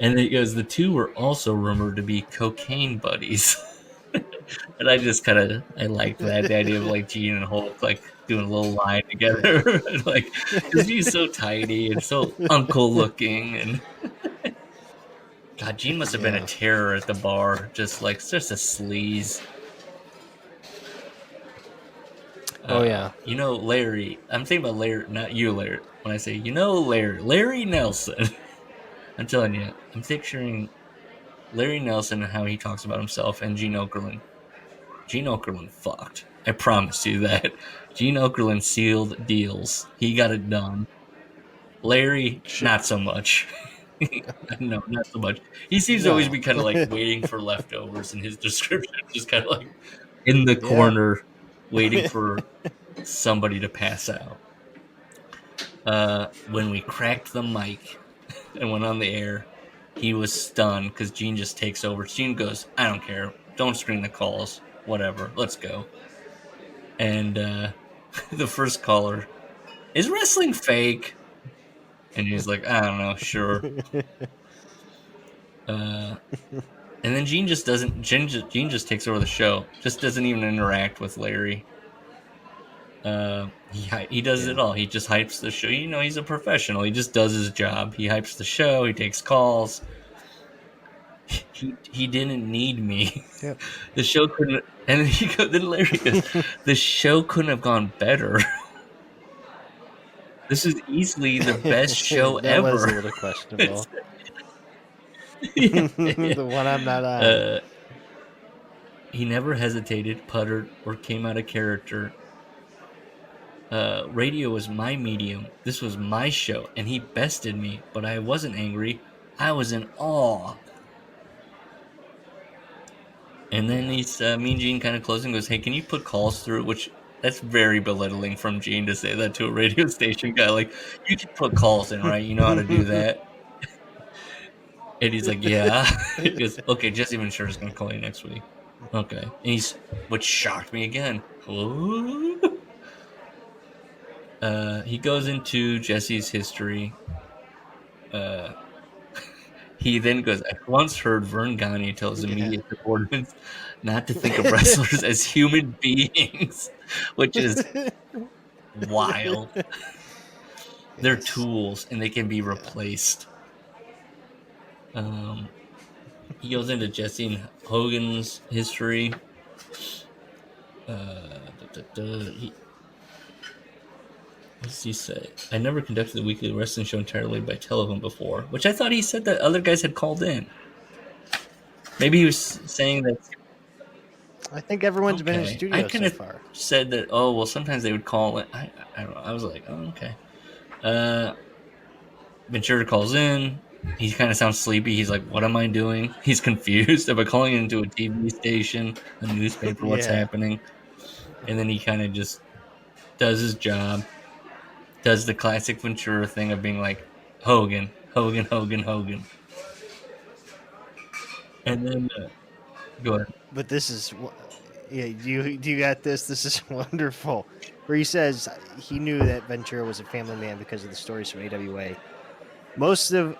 And he goes, the two were also rumored to be cocaine buddies. And I just I liked that, the idea of like Gene and Hulk like doing a little line together. Like, because he's so tiny and so uncle looking. And God, Gene must have been a terror at the bar, just a sleaze. You know, Larry. I'm thinking about Larry, not you, Larry. When I say, you know, Larry Nelson. I'm telling you, I'm picturing Larry Nelson and how he talks about himself, and Gene Okerlund. Gene Okerlund fucked. I promise you that. Gene Okerlund sealed deals. He got it done. Larry, not so much. No, not so much. He seems to always be kind of like waiting for leftovers in his description, just kind of like in the corner, waiting for somebody to pass out. When we cracked the mic and went on the air, he was stunned because Gene just takes over. Gene goes, I don't care. Don't screen the calls. Whatever. Let's go. And the first caller, is wrestling fake? And he's like, I don't know. Sure. And then Gene just doesn't. Gene just takes over the show. Just doesn't even interact with Larry. He does it all. He just hypes the show. You know, he's a professional. He just does his job. He hypes the show. He takes calls. he didn't need me. Yep. The show couldn't. And then Larry goes, the show couldn't have gone better. This is easily the best show That ever. was a little questionable. Yeah. The one I'm not on. He never hesitated, puttered, or came out of character. Radio was my medium. This was my show, and he bested me, but I wasn't angry. I was in awe. And then he's Mean Gene kind of closing goes, hey, can you put calls through? Which that's very belittling from Gene to say that to a radio station guy. Like, you can put calls in, right? You know how to do that. And he's like, yeah. He goes, okay, Jesse Ventura is going to call you next week. Okay. And which shocked me again. He goes into Jesse's history. He then goes, I once heard Vern Gagne tell his immediate subordinates not to think of wrestlers as human beings, which is wild. They're tools, and they can be replaced. He goes into Jesse and Hogan's history. What does he say? I never conducted the weekly wrestling show entirely by telephone before, which I thought he said that other guys had called in. Maybe he was saying that. I think everyone's been in studio I kind so of far. said that, oh, well, sometimes they would call it. I don't know. I was like, oh, okay. Ventura calls in. He kind of sounds sleepy. He's like, what am I doing? He's confused. Am I calling into a TV station, a newspaper, what's happening? And then he kind of just does his job, does the classic Ventura thing of being like, Hogan. And then, go ahead. But this is, yeah, you got this? This is wonderful. Where he says he knew that Ventura was a family man because of the stories from AWA. Most of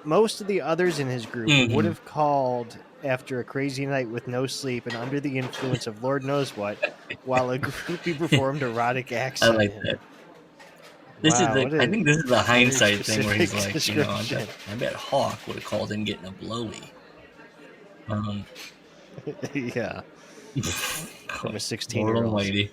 the others in his group would have called after a crazy night with no sleep and under the influence of Lord knows what, while a groupie performed erotic acts. I like that. This is I think this is the hindsight thing where he's like, you know, I bet Hawk would have called in getting a blowy. Yeah. From a 16-year-old lady.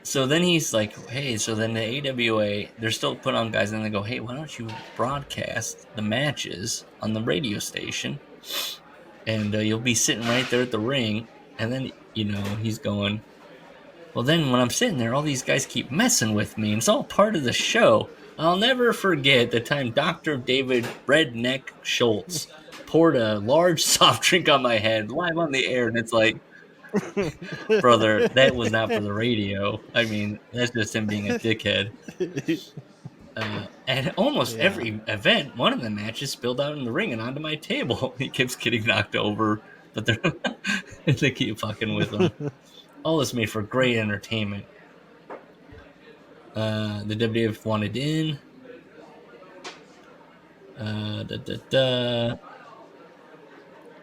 So then he's like, hey, so then the AWA, they're still putting on guys, and they go, hey, why don't you broadcast the matches on the radio station? And you'll be sitting right there at the ring. And then, you know, he's going, well, then when I'm sitting there, all these guys keep messing with me. And it's all part of the show. I'll never forget the time Dr. David Redneck Schultz poured a large soft drink on my head live on the air. And it's like, brother, that was not for the radio. I mean, that's just him being a dickhead. And almost every event, one of the matches spilled out in the ring and onto my table. He keeps getting knocked over, but they keep fucking with him. All this made for great entertainment. The WWF wanted in.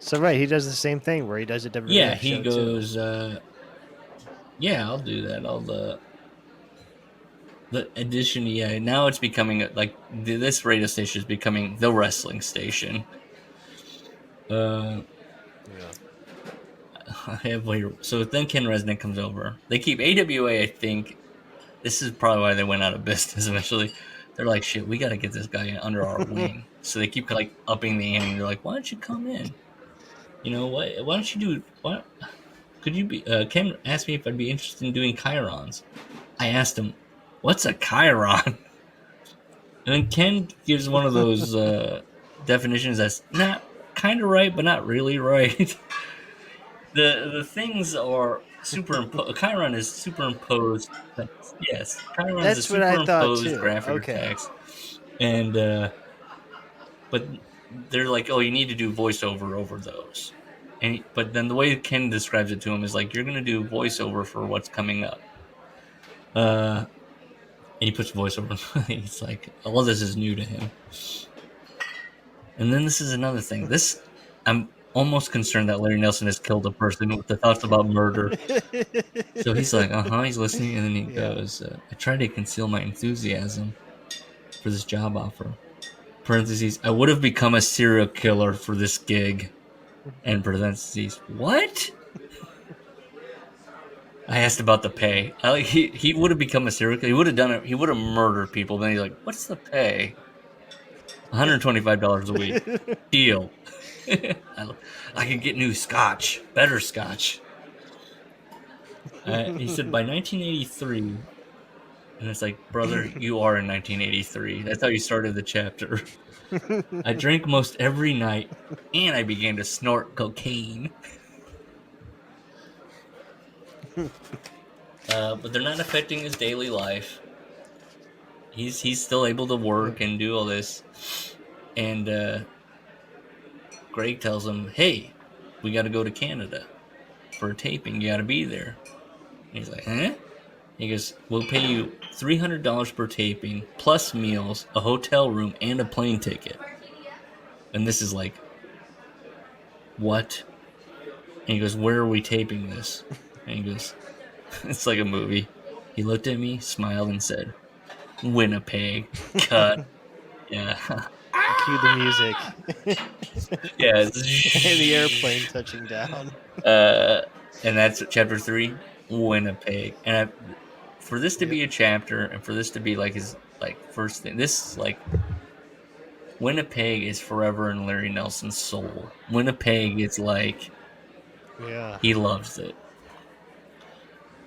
So right, he does the same thing where he does a WWF yeah, he show goes. too. Yeah, I'll do that. The addition. Yeah, now it's becoming like this radio station is becoming the wrestling station. So then Ken Resnick comes over. They keep AWA. I think this is probably why they went out of business eventually. They're like, shit, we got to get this guy under our wing. So they keep like upping the ante. They're like, why don't you come in? You know what? Why don't you do? What could you be? Ken asked me if I'd be interested in doing chirons. I asked him, what's a chiron? And then Ken gives one of those definitions that's not kind of right, but not really right. The things are superimposed. Chiron is superimposed. Yes, chiron is a superimposed graphic text. And but they're like, oh, you need to do voiceover over those. But then the way Ken describes it to him is like, you're going to do voiceover for what's coming up. And he puts voiceover. He's like, all this is new to him. And then this is another thing. I'm almost concerned that Larry Nelson has killed a person with the thoughts about murder. So he's like, he's listening. And then he goes, I try to conceal my enthusiasm for this job offer. parentheses, I would have become a serial killer for this gig. And parentheses, what? I asked about the pay. He would have become a serial killer. He would have done it. He would have murdered people. Then he's like, what's the pay? $125 a week. Deal. I can get new scotch. Better scotch. He said by 1983, and it's like, brother, you are in 1983. That's how you started the chapter. I drank most every night, and I began to snort cocaine. But they're not affecting his daily life. He's still able to work and do all this. And Greg tells him, hey, we got to go to Canada for a taping. You got to be there. And he's like, huh? He goes, we'll pay you $300 per taping, plus meals, a hotel room, and a plane ticket. And this is like, what? And he goes, where are we taping this? And he goes, it's like a movie. He looked at me, smiled, and said, Winnipeg. Cut. Yeah. Cue the music. Yeah. The airplane touching down. And that's chapter 3, Winnipeg. And for this to be a chapter, and for this to be like his first thing, this Winnipeg is forever in Larry Nelson's soul. Winnipeg is like, he loves it.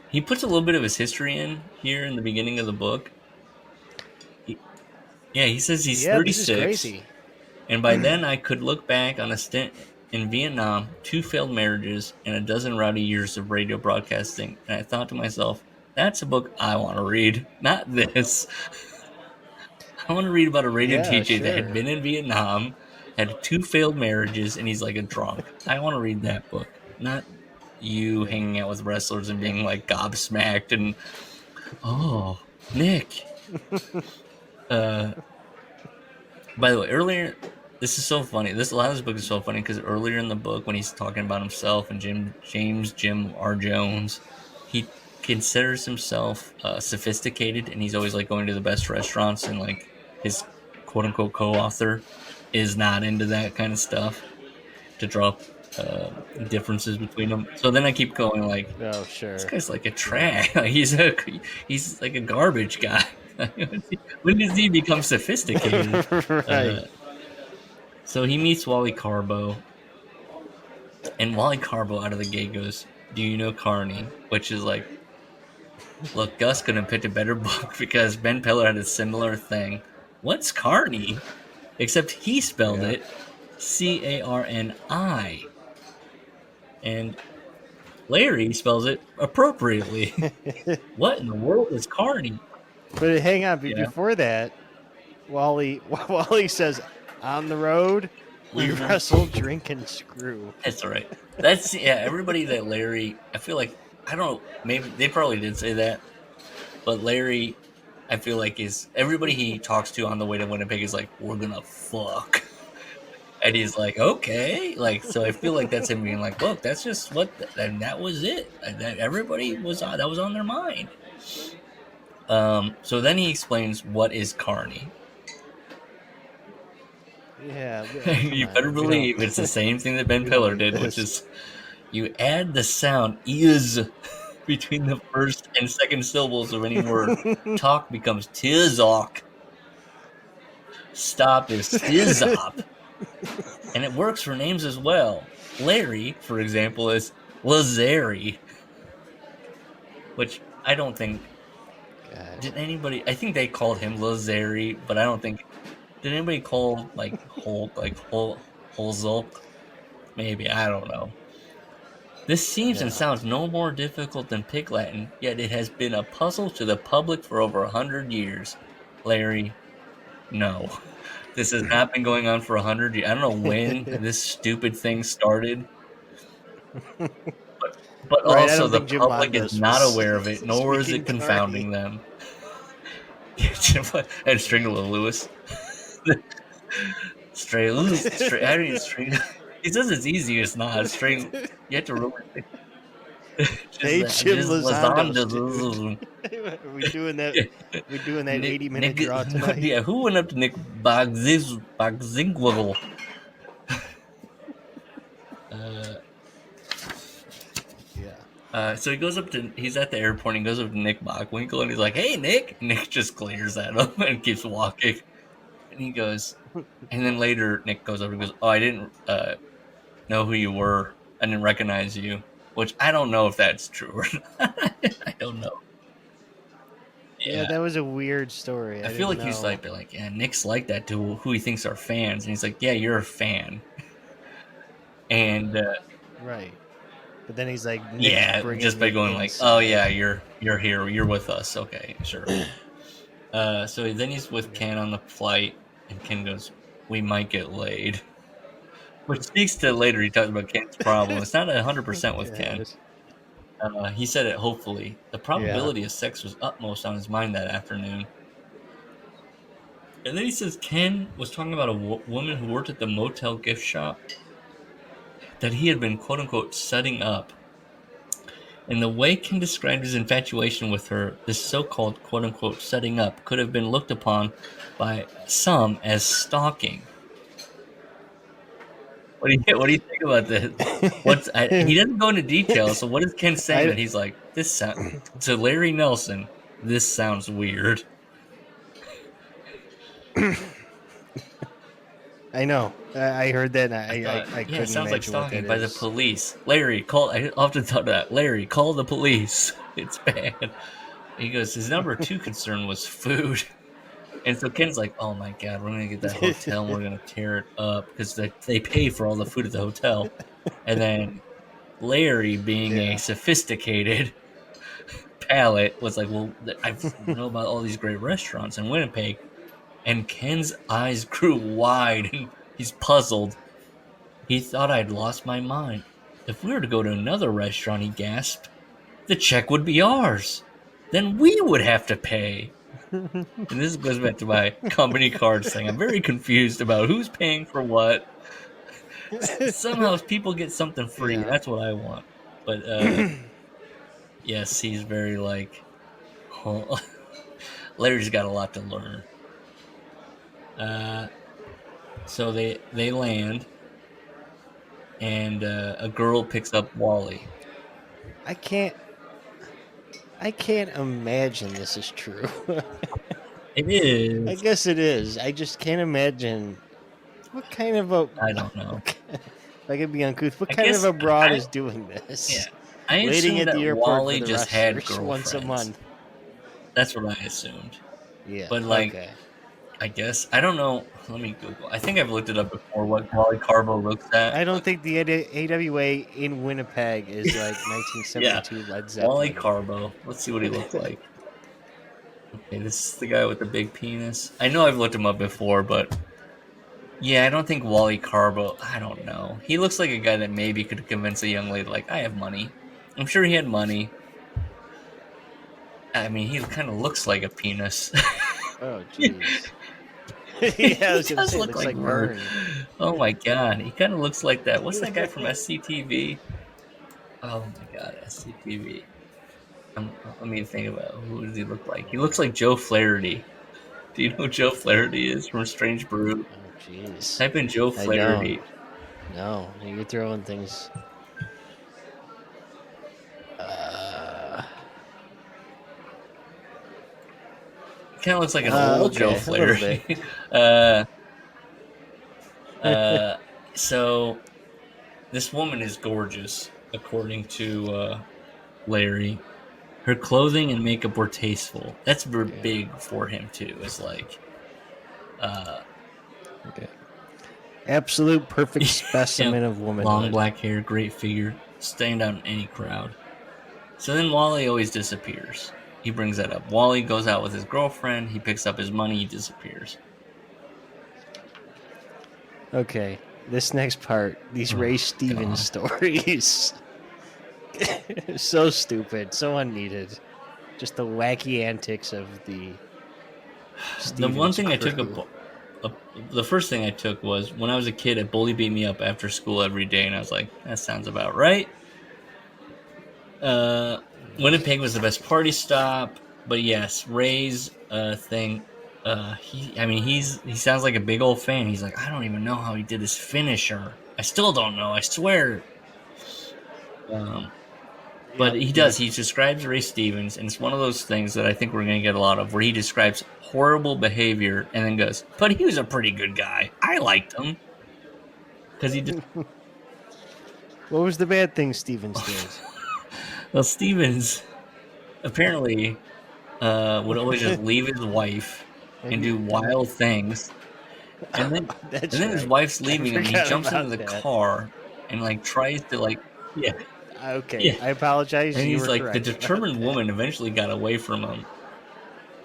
He puts a little bit of his history in here in the beginning of the book. He says he's 36. This is crazy. And by then I could look back on a stint in Vietnam, 2 failed marriages, and a dozen rowdy years of radio broadcasting. And I thought to myself, that's a book I want to read, not this. I want to read about a radio teacher that had been in Vietnam, had 2 failed marriages, and he's like a drunk. I want to read that book, not you hanging out with wrestlers and being like gobsmacked and, oh, Nick. By the way, earlier, this is so funny. A lot of this book is so funny because earlier in the book, when he's talking about himself and Jim R. Jones, he considers himself sophisticated, and he's always like going to the best restaurants, and like his quote unquote co-author is not into that kind of stuff to draw differences between them. So then I keep going like, oh sure, this guy's like a trash. He's like a garbage guy. When does he become sophisticated? Right. So he meets Wally Carbo, and Wally Carbo out of the gate goes, do you know Carney? Which is like, look, Gus couldn't have picked a better book because Ben Peller had a similar thing. What's Carney? Except he spelled it Carni. And Larry spells it appropriately. What in the world is Carney? But hang on, before that, Wally says, on the road, we wrestle, drink, and screw. That's all right. That's, everybody that Larry, I feel like, I don't know, maybe they probably did say that, but Larry, I feel like is, everybody he talks to on the way to Winnipeg is like, we're gonna fuck. And he's like, okay. Like, so I feel like that's him being like, look, that's just what, and that was it. That everybody that was on their mind. So then he explains what is Carney. Yeah. You better believe it's the same thing that Ben Peller did, which is you add the sound is between the first and second syllables of any word. Talk becomes tizok. Stop is tizop. And it works for names as well. Larry, for example, is Lazari. Which I don't think... Did anybody... I think they called him Lazari, but I don't think... Did anybody call, Holzulk? Maybe, I don't know. This seems and sounds no more difficult than Pig Latin, yet it has been a puzzle to the public for over 100 years. Larry, no. This has not been going on for 100 years. I don't know when this stupid thing started. But also the public is not aware of it, nor is it confounding them. And Stranglehold Lewis. He says it's easy, it's not. You have to really... Hey, Jim Lozano. we doing that? We doing that Nick, 80-minute draw tonight? Yeah, who went up to Nick Bogzingwiggle? So he goes up to, he's at the airport and he goes up to Nick Bockwinkel and he's like, "Hey, Nick." Nick just glares at him and keeps walking. And he goes, and then later Nick goes over and goes, "Oh, I didn't know who you were. I didn't recognize you." Which I don't know if that's true or not. I don't know. Yeah, that was a weird story. I feel like he's like, yeah, Nick's like that to who he thinks are fans. And he's like, yeah, you're a fan. And right. But then he's like, yeah, just by going like, oh yeah, you're here, you're with us. Okay, sure. So then he's with Ken on the flight, and Ken goes, "We might get laid," which speaks to later. He talks about Ken's problem. It's not 100% with Ken. He said it hopefully. The probability of sex was utmost on his mind that afternoon. And then he says Ken was talking about a woman who worked at the motel gift shop that he had been quote-unquote setting up. And the way Ken described his infatuation with her, this so-called quote-unquote setting up, could have been looked upon by some as stalking. What do you think about this? He doesn't go into detail, so what is Ken saying that he's like, this sound to Larry Nelson, this sounds weird. I know. I heard that. And I couldn't it sounds like stalking by the is. police. Larry, call. I often thought that. Larry, call the police. It's bad. He goes, his number 2 concern was food. And so Ken's like, oh my God, we're going to get that hotel and we're going to tear it up because they pay for all the food at the hotel. And then Larry, being a sophisticated palate, was like, well, I know about all these great restaurants in Winnipeg. And Ken's eyes grew wide and he's puzzled. He thought I'd lost my mind. If we were to go to another restaurant, he gasped, the check would be ours. Then we would have to pay. And this goes back to my company cards thing. I'm very confused about who's paying for what. Somehow people get something free. Yeah. That's what I want. But yes, he's very like, oh. Larry's got a lot to learn. So they land, and a girl picks up Wally. I can't imagine this is true. It is. I guess it is. I just can't imagine what kind of a. I don't know. If I could be uncouth, what kind of a broad is doing this? Yeah, I assumed that Wally just had girlfriends once a month. That's what I assumed. Yeah, but like, I guess I don't know. Let me Google. I think I've looked it up before. What Wally Carbo looks at. I don't think the AWA in Winnipeg is like 1972 Led Zeppelin. Wally Carbo. Let's see what he looked like. Okay, this is the guy with the big penis. I know I've looked him up before, but yeah, I don't think Wally Carbo. I don't know. He looks like a guy that maybe could convince a young lady, like, I have money. I'm sure he had money. I mean, he kind of looks like a penis. Oh, jeez. Yeah, I was gonna say, look like Vern. Oh my God, he kind of looks like that. What's that guy from SCTV? Oh my God, SCTV. Let me think about who does he look like. He looks like Joe Flaherty. Do you know who Joe Flaherty is from Strange Brew? Oh, jeez. Type in Joe Flaherty. No, you're throwing things. Kind of looks like an old Joe Flaherty. So this woman is gorgeous, according to Larry. Her clothing and makeup were tasteful. That's big for him too. It's like, absolute perfect specimen of womanhood. Long black hair, great figure, stand out in any crowd. So then Wally always disappears. He brings that up. Wally goes out with his girlfriend. He picks up his money. He disappears. Okay, this next part, these Ray Stevens stories. So stupid, so unneeded. Just the wacky antics of the Stevens The one thing crew. the first thing I took was when I was a kid, a bully beat me up after school every day, and I was like, that sounds about right. Winnipeg was the best party stop. But yes, Ray's thing. He sounds like a big old fan. He's like, I don't even know how he did his finisher. I still don't know. I swear. But he does. He describes Ray Stevens, and it's one of those things that I think we're going to get a lot of, where he describes horrible behavior and then goes, "But he was a pretty good guy. I liked him." Because he did. What was the bad thing Stevens did? Well, Stevens apparently would always just leave his wife and do wild things, and then his wife's leaving him. He jumps into the car and like tries to like, yeah. Okay, I apologize. And he's like, correct. the determined woman eventually got away from him.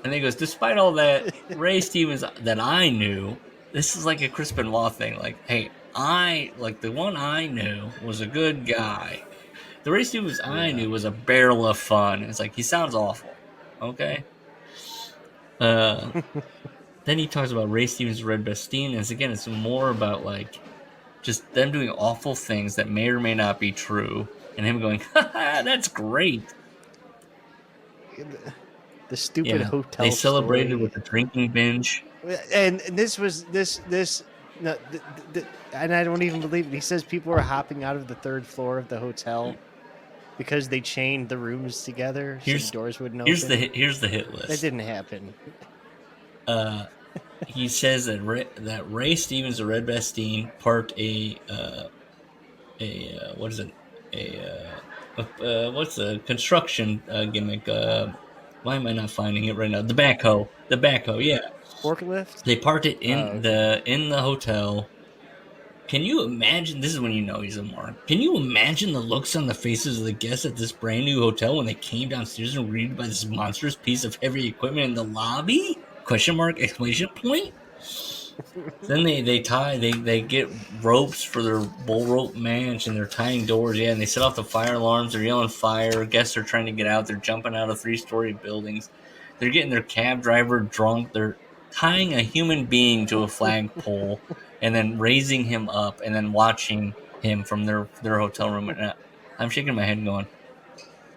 And he goes, despite all that, Ray Stevens that I knew, this is like a Chris Benoit thing. Like, hey, the one I knew was a good guy. The Ray Stevens I knew was a barrel of fun. It's like, he sounds awful. Okay. Then he talks about Ray Stevens' Red Bastine. And it's more about like just them doing awful things that may or may not be true. And him going, haha, that's great. The stupid hotel. They celebrated with a drinking binge. And this was this. No, and I don't even believe it. He says people were hopping out of the third floor of the hotel because they chained the rooms together so the doors wouldn't open. Here's the hit list. That didn't happen. He says that Ray Stevens of Red Bastine parked what's a construction gimmick? Why am I not finding it right now? The backhoe, yeah. Forklift? They parked it in the hotel. Can you imagine? This is when you know he's a mark. Can you imagine the looks on the faces of the guests at this brand new hotel when they came downstairs and were greeted by this monstrous piece of heavy equipment in the lobby? Question mark, exclamation point. Then they get ropes for their bull rope match, and they're tying doors. Yeah, and they set off the fire alarms. They're yelling fire. Guests are trying to get out. They're jumping out of 3-story buildings. They're getting their cab driver drunk. They're tying a human being to a flagpole and then raising him up and then watching him from their hotel room. And I'm shaking my head going,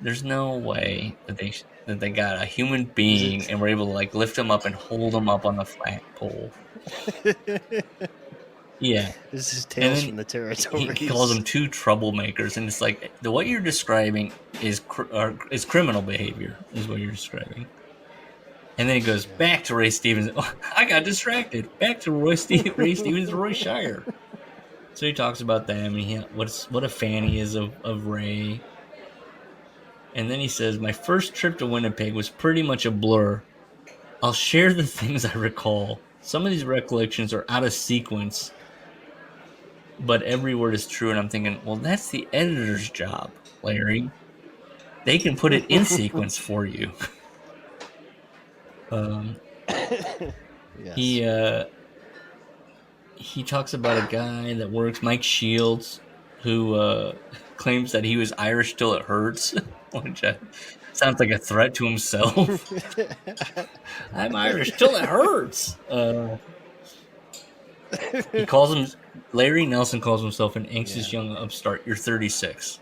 there's no way that they got a human being and were able to like lift him up and hold him up on the flagpole. Yeah, this is Tales from the Territories. He calls them two troublemakers, and it's like what you're describing is criminal behavior, is what you're describing. And then he goes back to Ray Stevens. Oh, I got distracted. Back to Ray Stevens, Roy Shire. So he talks about them and what a fan he is of Ray. And then he says, my first trip to Winnipeg was pretty much a blur. I'll share the things I recall. Some of these recollections are out of sequence, but every word is true. And I'm thinking, well, that's the editor's job, Larry. They can put it in sequence for you. Yes. He talks about a guy that works, Mike Shields, who claims that he was Irish till it hurts, which sounds like a threat to himself. I'm Irish till it hurts. He calls him Larry Nelson calls himself an anxious young upstart. You're 36.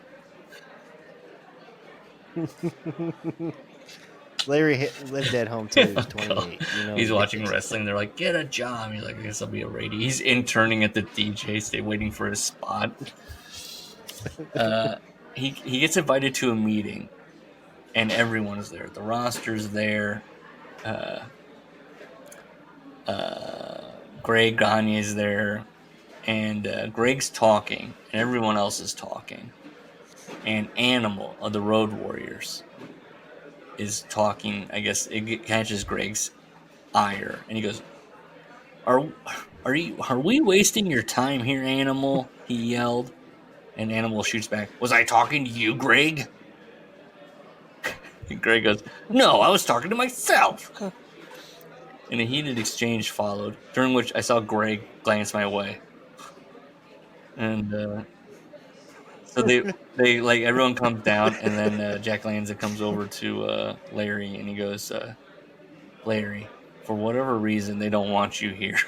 Larry lived at home till he was 28. He's watching wrestling. They're like, get a job. He's like, I guess I'll be a radio. He's interning at the DJ station, waiting for his spot. He gets invited to a meeting, and everyone is there. The roster's there. Greg Gagne is there, and Greg's talking, and everyone else is talking. And Animal of the Road Warriors is talking. I guess it catches Greg's ire, and he goes, "Are we wasting your time here, Animal?" He yelled, and Animal shoots back, "Was I talking to you, Greg?" And Greg goes, "No, I was talking to myself." And a heated exchange followed, during which I saw Greg glance my way, and so they like everyone comes down, and then Jack Lanza comes over to Larry, and he goes, "Larry, for whatever reason, they don't want you here."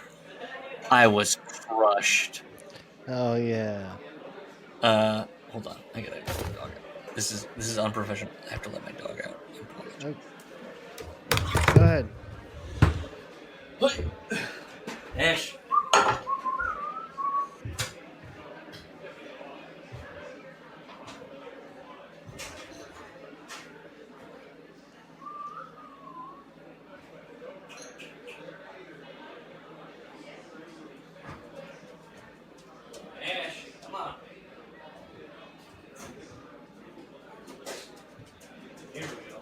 I was crushed. Oh yeah. Hold on, I gotta let the dog out. This is unprofessional. I have to let my dog out. ahead. Ash. Ash, come on. Here we go.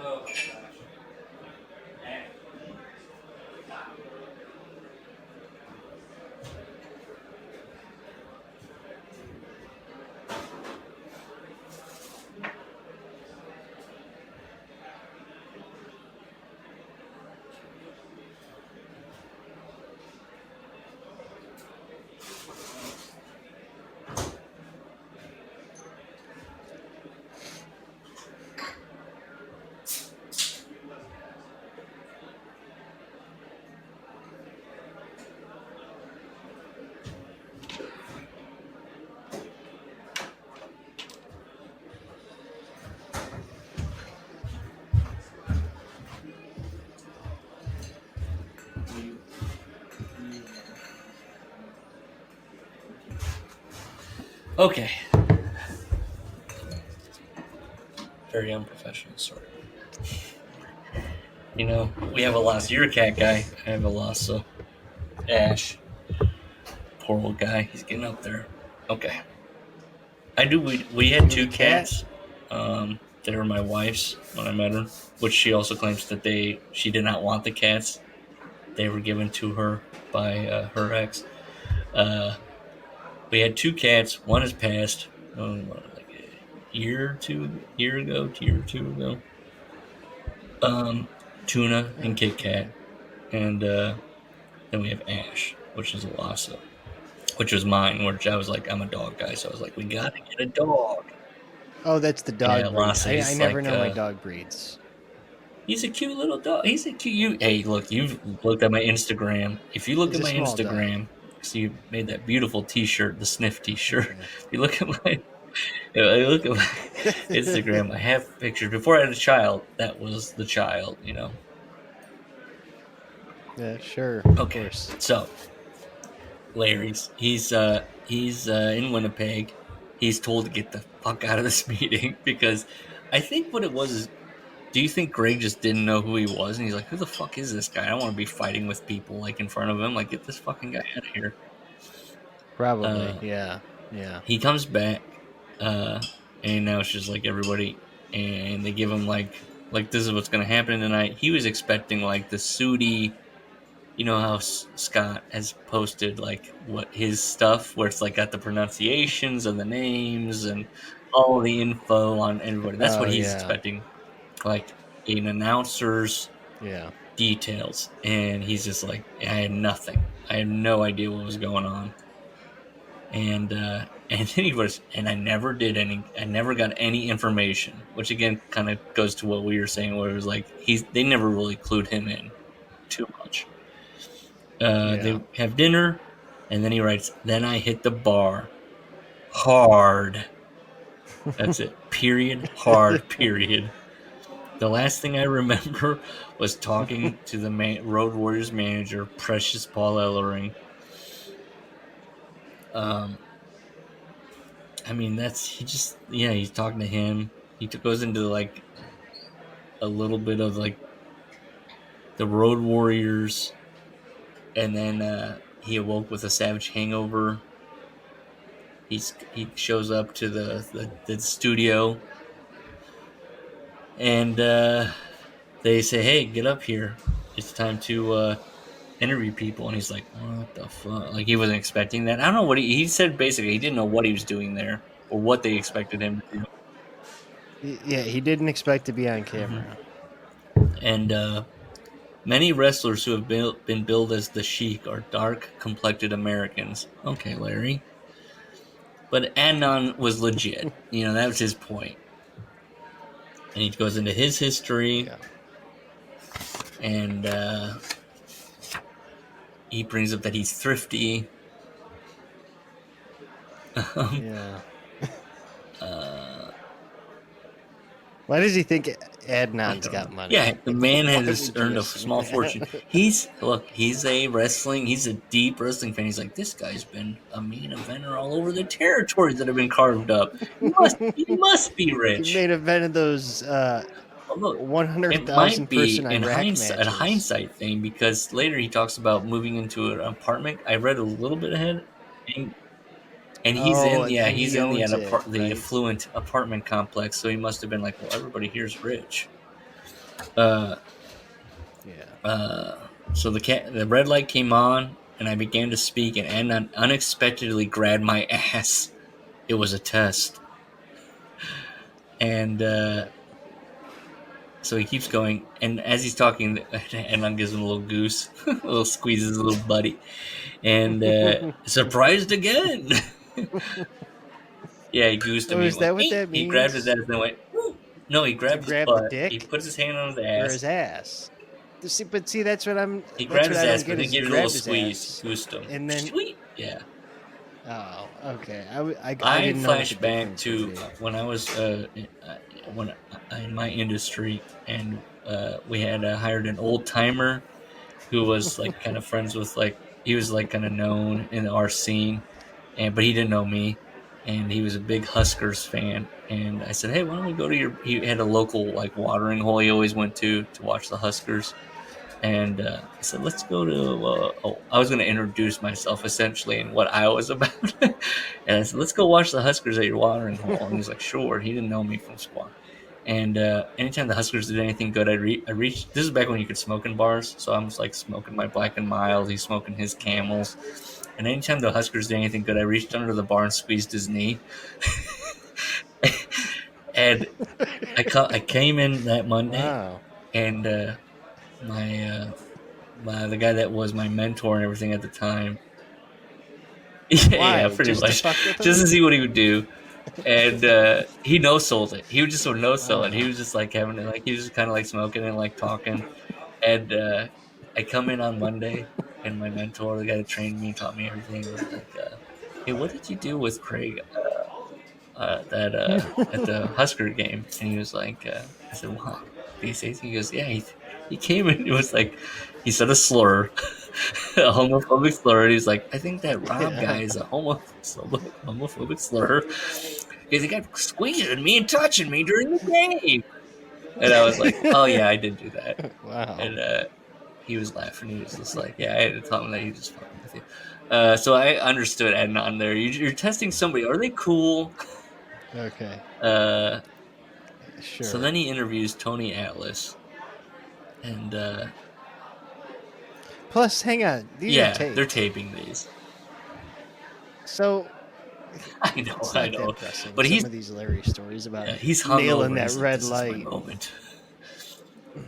Oh my gosh. Ash. Okay. Very unprofessional, sorry. You know, we have a loss. You're a cat guy. I have a loss, so. Ash. Poor old guy. He's getting up there. Okay. We had two cats. They were my wife's when I met her, which she also claims that she did not want the cats. They were given to her by her ex. We had two cats. One has passed. Like a year or two ago. Tuna and Kit Kat, and then we have Ash, which is a Lhasa, which was mine. Which I was like, I'm a dog guy, so I was like, we gotta get a dog. Oh, that's the dog Yeah, breed. Lhasa, I never like, know my dog breeds. He's a cute little dog. He's a cute. Hey, look, you've looked at my Instagram. If you look He's at a my small Instagram, so you made that beautiful T-shirt, the Sniff T-shirt. Yeah. If you look at my Instagram, I have pictures. Before I had a child, that was the child, you know. Yeah, sure. Okay, Of course. so Larry's he's in Winnipeg. He's told to get the fuck out of this meeting because I think what it was is, do you think Greg just didn't know who he was and he's like, who the fuck is this guy? I don't want to be fighting with people like in front of him. Like, get this fucking guy out of here. Probably. Yeah. He comes back, and now it's just like everybody, and they give him like this is what's gonna happen tonight. He was expecting like the Sudi, you know how Scott has posted like what his stuff where it's like got the pronunciations of the names and all the info on everybody. That's what he's expecting, like an announcer's details, and he's just like, I had nothing. I had no idea what was going on. And then he was, and I never got any information, which again kind of goes to what we were saying, where it was like they never really clued him in too much. They have dinner, and then he writes, then I hit the bar hard. That's it. Period. Hard. Period. The last thing I remember was talking to the Road Warriors manager, Precious Paul Ellering. I mean, he's talking to him. He goes into like a little bit of like the Road Warriors, and then he awoke with a savage hangover. He shows up to the studio, and they say, hey, get up here. It's time to interview people. And he's like, what the fuck? Like, he wasn't expecting that. I don't know what he said. Basically, he didn't know what he was doing there or what they expected him to do. Yeah, he didn't expect to be on camera. And many wrestlers who have been billed as the Sheik are dark-complected Americans. Okay, Larry. But Adnan was legit. You know, that was his point. And he goes into his history. Yeah. And he brings up that he's thrifty. Yeah. Why does he think Adnan's got money? Yeah, the man Why has would you earned a assume small that? fortune. He's a deep wrestling fan. He's like, this guy's been a main eventer all over the territories that have been carved up. He must be He rich. made event of those Although it 100,000 might be person Iraq matches. a hindsight thing, because later he talks about moving into an apartment. I read a little bit ahead, and he's in and he owns it, the right? affluent apartment complex. So he must have been like, well, everybody here's rich. Uh, Yeah. So the red light came on, and I began to speak, and Adnan unexpectedly grabbed my ass. It was a test. And so he keeps going, and as he's talking, Adnan gives him a little goose, a little squeezes his little buddy, and surprised again. Yeah, he goosed him. Oh, He is went, that what "Eek." that He grabbed his means? ass and went, "Woo." No, he To grabbed his grab the butt. He dick puts his hand on his or ass. his ass? But see, that's what He That's grabbed what his I ass, don't but get. then Is he gave it a little grabbed his squeeze, ass, goosed him. and then Sweet. Yeah. oh, okay. I I didn't know what the flash back difference to would be. when I was when in my industry, and we had hired an old timer who was like kind of friends with, like, he was like kind of known in our scene, but he didn't know me, and he was a big Huskers fan. And I said, hey, why don't we go to your? He had a local like watering hole he always went to watch the Huskers. And I said, let's go to, I was going to introduce myself essentially and what I was about. And I said, let's go watch the Huskers at your watering hole. And he's like, sure. He didn't know me from squat. And anytime the Huskers did anything good, I reached, this is back when you could smoke in bars. So I'm just like smoking my Black and Mild. He's smoking his Camels. And anytime the Huskers did anything good, I reached under the bar and squeezed his knee. And I came in that Monday, Wow. and the guy that was my mentor and everything at the time. Yeah, Why? pretty Just to much. fuck with him? Just to see what he would do. And he no sold it. He would just sort of no sell it. He was just like having it, like he was just kind of like smoking and like talking. And I come in on Monday, and my mentor, the guy that trained me, taught me everything, was like, "Hey, what did you do with Craig that at the Husker game?" And he was like, "I said, what? Did he say anything?" He goes, "Yeah, he came in. It was like he said a slur." A homophobic slur. And he's like, I think that Rob guy is a homophobic slur. He's like, squeezing me and touching me during the game. And I was like, oh yeah, I did do that. Wow. And he was laughing. He was just like, yeah, I had to tell him that he was just fucking with you. So I understood Adnan there. You're testing somebody. Are they cool? Okay. Sure. So then he interviews Tony Atlas. And plus, hang on. These are taped. They're taping these. So I know, it's I not know. that pressing. But some of these hilarious stories about he's nailing that He's like, red this light. is my moment.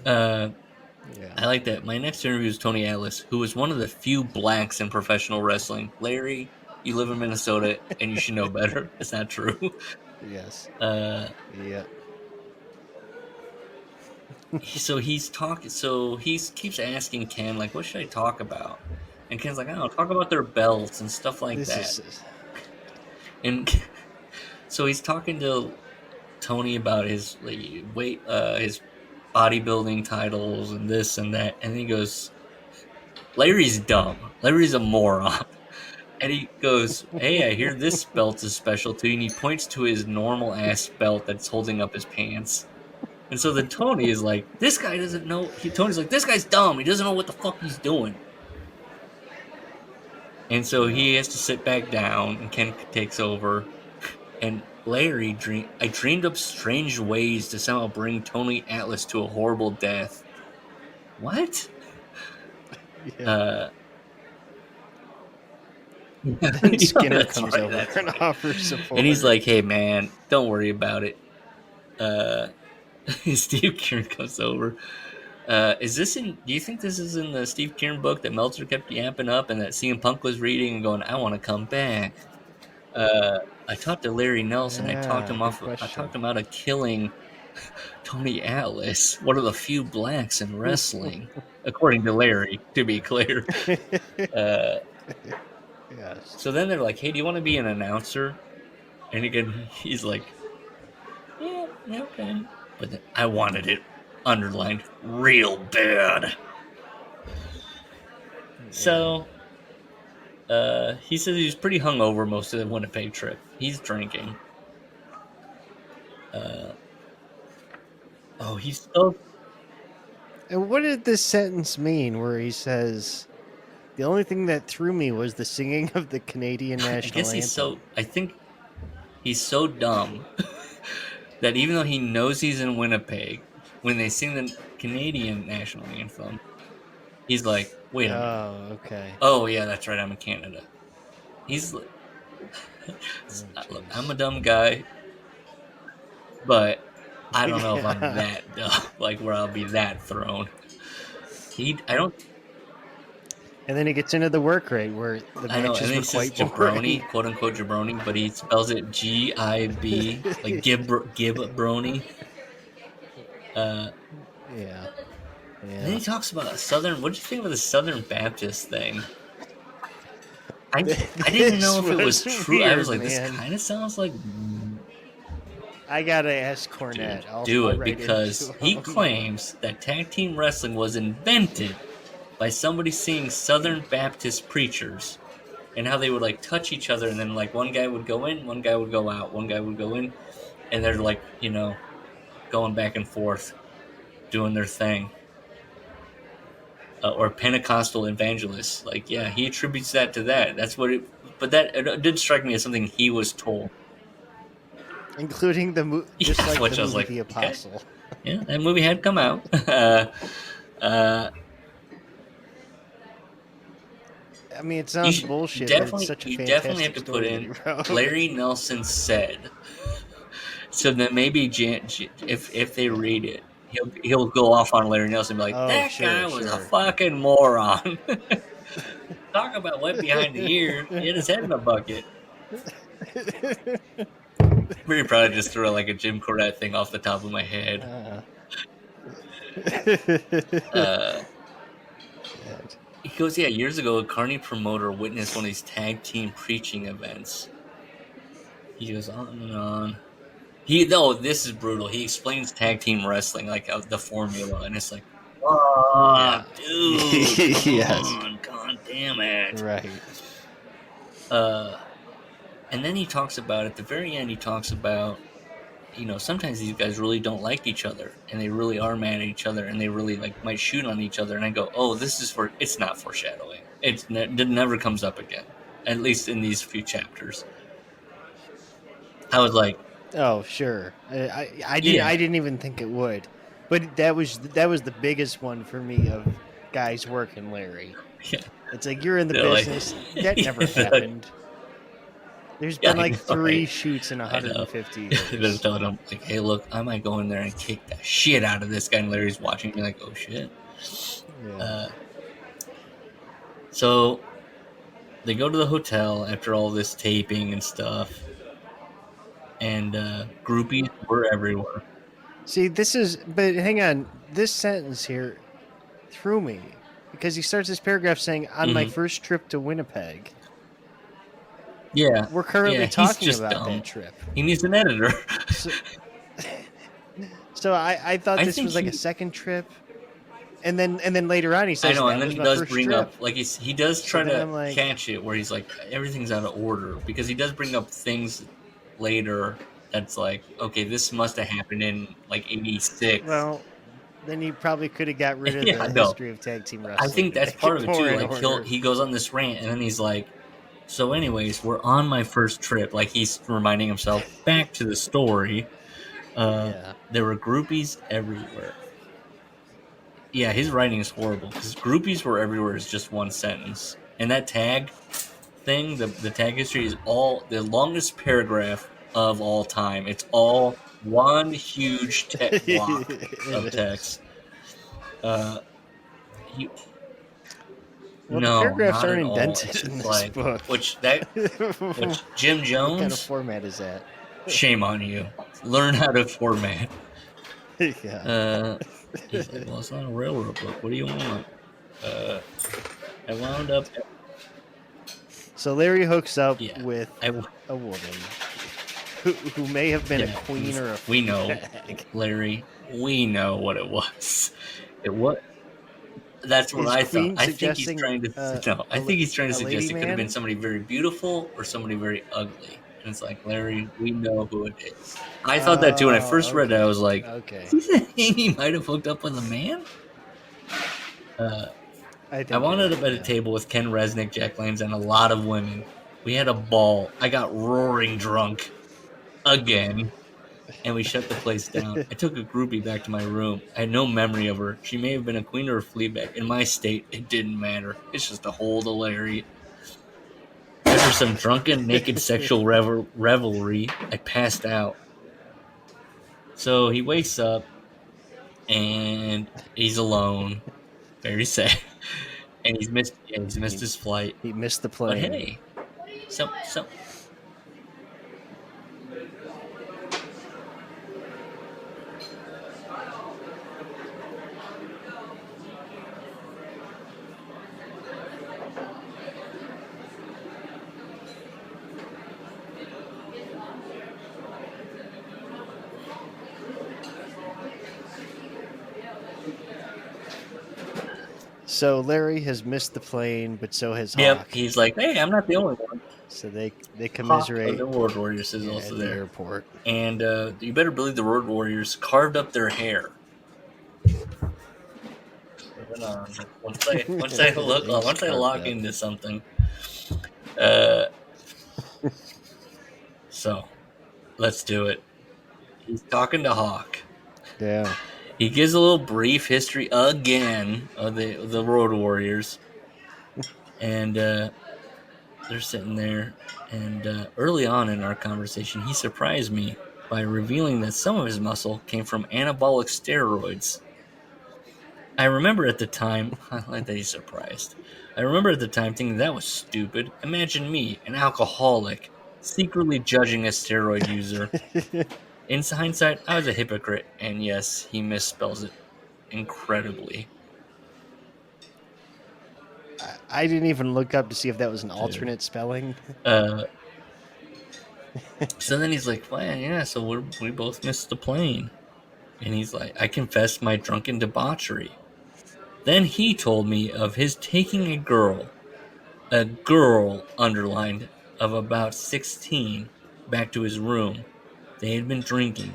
Yeah. I like that. My next interview is Tony Atlas, who was one of the few blacks in professional wrestling. Larry, you live in Minnesota and you should know better. It's not true. Yes. Yeah. So he's talking. So he keeps asking Ken, like, what should I talk about? And Ken's like, I don't know, talk about their belts and stuff like that. And so he's talking to Tony about his weight, his bodybuilding titles and this and that. And he goes, Larry's dumb. Larry's a moron. And he goes, hey, I hear this belt is special too. And he points to his normal ass belt that's holding up his pants. And so then Tony is like, this guy doesn't know. Tony's like, this guy's dumb. He doesn't know what the fuck he's doing. And so he has to sit back down, and Ken takes over. And Larry I dreamed up strange ways to somehow bring Tony Atlas to a horrible death. What? Yeah. Then Skinner comes over and offers support. And he's like, hey, man, don't worry about it. Steve Kieran comes over. Do you think this is in the Steve Kieran book that Meltzer kept yapping up and that CM Punk was reading and going, I want to come back? I talked to Larry Nelson. I talked him out of killing Tony Atlas, one of the few blacks in wrestling, according to Larry, to be clear. Yes. So then they're like, hey, do you want to be an announcer? And again, he's like, yeah, okay. But then I wanted it underlined real bad. So he says he was pretty hungover most of the Winnipeg trip. He's drinking. He's so... And what did this sentence mean where he says, the only thing that threw me was the singing of the Canadian national anthem? I think he's so dumb that even though he knows he's in Winnipeg, when they sing the Canadian national anthem, he's like, wait a minute. Oh, okay. Oh, yeah, that's right. I'm in Canada. He's like, look, I'm a dumb guy, but I don't know if I'm that dumb, like where I'll be that thrown. I don't. And then he gets into the work rate where the matches were quite boring. Jabroni, quote unquote jabroni, but he spells it G-I-B, like Gib-broni. Yeah. And then he talks about a Southern. What did you think of the Southern Baptist thing? I didn't know if it was true. Weird, I was like, man. this kind of sounds like. I gotta ask Cornette. Dude, I'll do it write because into he him. claims that tag team wrestling was invented by somebody seeing Southern Baptist preachers and how they would like touch each other, and then like one guy would go in, one guy would go out, one guy would go in, and they're like, going back and forth, doing their thing. Or Pentecostal evangelists, like, yeah, he attributes that to that. That's what it. But that it did strike me as something he was told, including the movie, just Yeah, like which the I was movie like, The Apostle. Okay. Yeah, that movie had come out. I mean, it sounds bullshit, but it's such a you fantastic definitely have to put story in that he wrote. Larry Nelson said. So then maybe if they read it, he'll go off on Larry Nelson and be like, that guy was a fucking moron. Talk about wet behind the ears, hit his head in a bucket. Pretty proud to just throw like a Jim Cornette thing off the top of my head. He goes, yeah, years ago, a Carney promoter witnessed one of these tag team preaching events. He goes on and on. This is brutal. He explains tag team wrestling, like the formula, and it's like, oh, dude, come on, god damn it. Right. And then he talks about, at the very end, sometimes these guys really don't like each other, and they really are mad at each other, and they really might shoot on each other. And I go, oh, it's not foreshadowing. It never comes up again, at least in these few chapters. I was like, oh, sure. I didn't even think it would, but that was the biggest one for me of guys working Larry. Yeah. It's like, you're in the business. That never happened. There's been like 3 shoots in 150 years. They're telling him, like, hey, look, I might go in there and kick the shit out of this guy. And Larry's watching me like, oh, shit. Yeah. So they go to the hotel after all this taping and stuff. And groupies were everywhere. See, but hang on. This sentence here threw me because he starts this paragraph saying, on my first trip to Winnipeg. Yeah. We're currently talking about that trip. He needs an editor. So I thought this was like a second trip. And then later on he says, I know, and then he does bring up, like, he does try to catch it where he's like, everything's out of order, because he does bring up things later that's like, okay, this must have happened in like 86. Well, then he probably could have got rid of the history of tag team wrestling. I think that's part of it too. Like he goes on this rant, and then he's like, so anyways, we're on my first trip. Like, he's reminding himself back to the story. There were groupies everywhere. Yeah, his writing is horrible, because groupies were everywhere is just one sentence. And that tag thing, the tag history is all the longest paragraph of all time. It's all one huge block of text. The paragraphs aren't indented in this book. Which Jim Jones? What kind of format is that? Shame on you. Learn how to format. Yeah. He's like, well, it's not a railroad book. What do you want? I wound up. So Larry hooks up Yeah, with I, a woman who may have been a queen or a we know, fag. Larry. We know what it was. It was. That's what Is I thought. queen I think he's suggesting trying to. No, I think he's trying to a lady suggest it could have been man? somebody very beautiful or somebody very ugly. And it's like, Larry, we know who it is. I thought that too when I first read it. I was like, okay. is he saying he might have hooked up with a man? I think I wound you're up right, at a table with Ken Resnick, Jack Lanes, and a lot of women. We had a ball. I got roaring drunk again, and we shut the place down. I took a groupie back to my room. I had no memory of her. She may have been a queen or a fleabag. In my state, it didn't matter. It's just a whole Larry. After some drunken, naked sexual revelry, I passed out. So he wakes up, and he's alone, very sad, and he's missed his flight. He missed the But plane. hey, so So Larry has missed the plane, but so has Hawk. yep, he's like, hey, I'm not the only one. So they Hawk commiserate of the Road Warriors is at also the there. airport. And you better believe the Road Warriors carved up their hair. Once I lock into something. So let's do it. He's talking to Hawk. Yeah. He gives a little brief history again of the Road Warriors, and they're sitting there. And early on in our conversation, he surprised me by revealing that some of his muscle came from anabolic steroids. I remember at the time, I like that he's surprised. I remember at the time thinking that was stupid. Imagine me, an alcoholic, secretly judging a steroid user. In hindsight, I was a hypocrite, and yes, he misspells it incredibly. I didn't even look up to see if that was an alternate spelling. So then he's like, well, yeah, so we both missed the plane. And he's like, I confessed my drunken debauchery. Then he told me of his taking a girl underlined, of about 16, back to his room. They had been drinking.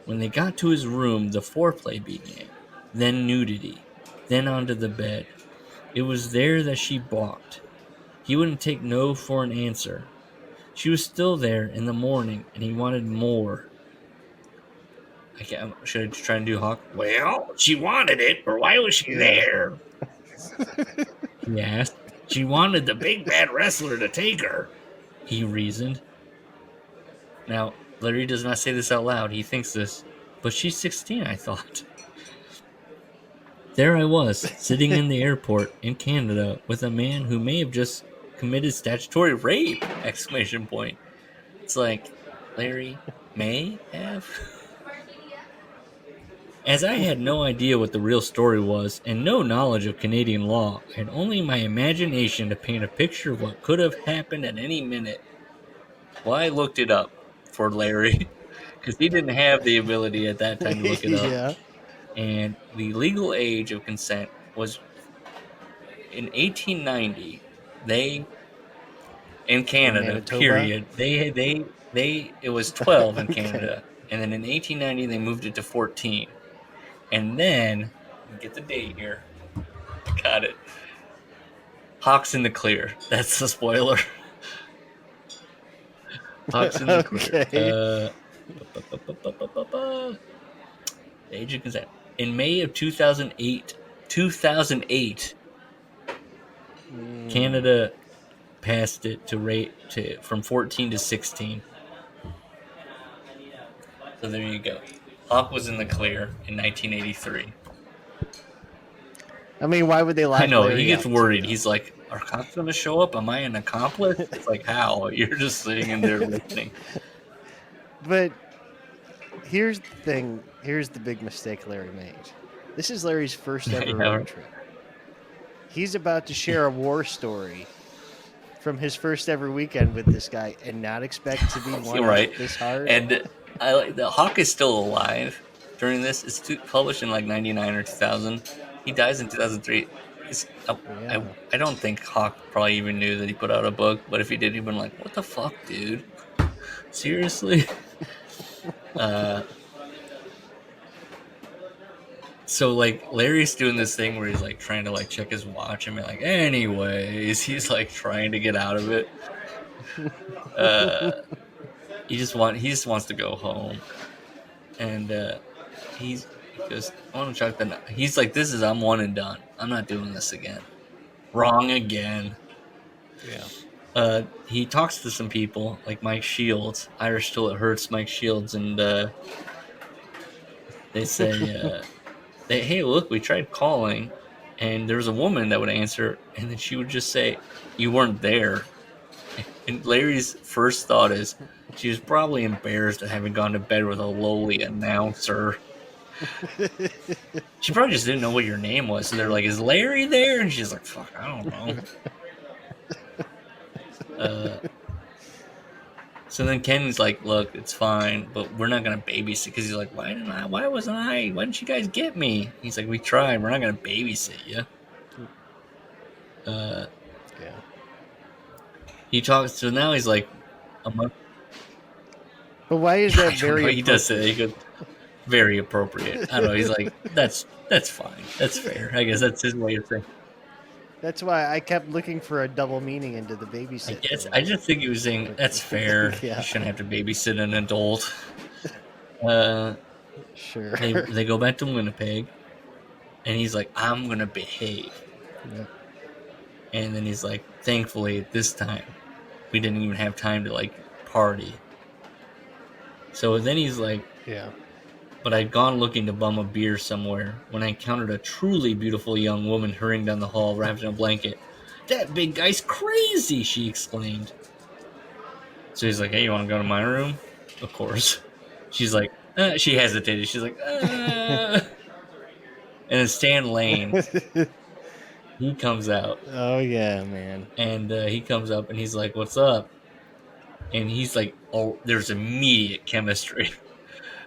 When they got to his room, the foreplay began. Then nudity. Then onto the bed. It was there that she balked. He wouldn't take no for an answer. She was still there in the morning, and he wanted more. Should I try and do Hawk? Well, she wanted it, or why was she there? He asked. She wanted the big bad wrestler to take her, he reasoned. Now, Larry does not say this out loud. He thinks this. But she's 16, I thought. There I was, sitting in the airport in Canada with a man who may have just committed statutory rape! ! It's like, Larry may have? As I had no idea what the real story was and no knowledge of Canadian law, I had only my imagination to paint a picture of what could have happened at any minute. Well, I looked it up for Larry because he didn't have the ability at that time to look it up. Yeah. And the legal age of consent was in 1890. They in Canada, Manitoba? period. It was 12 in Canada, and then in 1890 they moved it to 14. And then, get the date here. Got it. Hawk's in the clear. That's the spoiler. Hawk's in the clear. The age of consent. In May of 2008, Canada passed it from 14 to 16. So there you go. Hawk was in the clear in 1983. I mean, why would they lie? I know, he gets worried. He's like, are cops going to show up? Am I an accomplice? It's like, how? You're just sitting in there listening. But Here's the thing. Here's the big mistake Larry made. This is Larry's first ever Yeah, road trip. He's about to share a war story from his first ever weekend with this guy and not expect to be won right. this hard. And I like the Hawk is still alive during this. It's published in like 99 or 2000. He dies in 2003. I don't think Hawk probably even knew that he put out a book, but if he did, he'd been like, "What the fuck, dude? Seriously?" So like Larry's doing this thing where he's like trying to like check his watch and be like, anyways, he's like trying to get out of it. He just wants to go home, and he goes, "I want to check the." He's like, I'm one and done. I'm not doing this again. Wrong again. Yeah. He talks to some people like Mike Shields, Irish Till It Hurts, Mike Shields, and they say, "Hey, look, we tried calling, and there was a woman that would answer, and then she would just say, 'You weren't there.'" And Larry's first thought is, she was probably embarrassed at having gone to bed with a lowly announcer. She probably just didn't know what your name was. So they're like, "Is Larry there?" And she's like, "Fuck, I don't know." So then Ken's like, "Look, it's fine, but we're not gonna babysit." Because he's like, "Why didn't you guys get me?" He's like, "We tried. We're not gonna babysit you." Yeah. He talks. So now he's like, a month. But why is that very? He does say, he goes, very appropriate. I don't know. He's like, that's fine. That's fair. I guess that's his way of saying. That's why I kept looking for a double meaning into the babysit. I just think he was saying that's fair. Yeah. You shouldn't have to babysit an adult. Sure. They go back to Winnipeg, and he's like, "I'm gonna behave." Yeah. And then he's like, "Thankfully, this time, we didn't even have time to like party." So then he's like, "Yeah. But I'd gone looking to bum a beer somewhere when I encountered a truly beautiful young woman hurrying down the hall wrapped in a blanket. "That big guy's crazy!" she exclaimed. So he's like, "Hey, you want to go to my room?" Of course. She's like, she hesitated. She's like, And then Stan Lane, he comes out. Oh, yeah, man. And he comes up and he's like, "What's up?" And he's like, "Oh, there's immediate chemistry."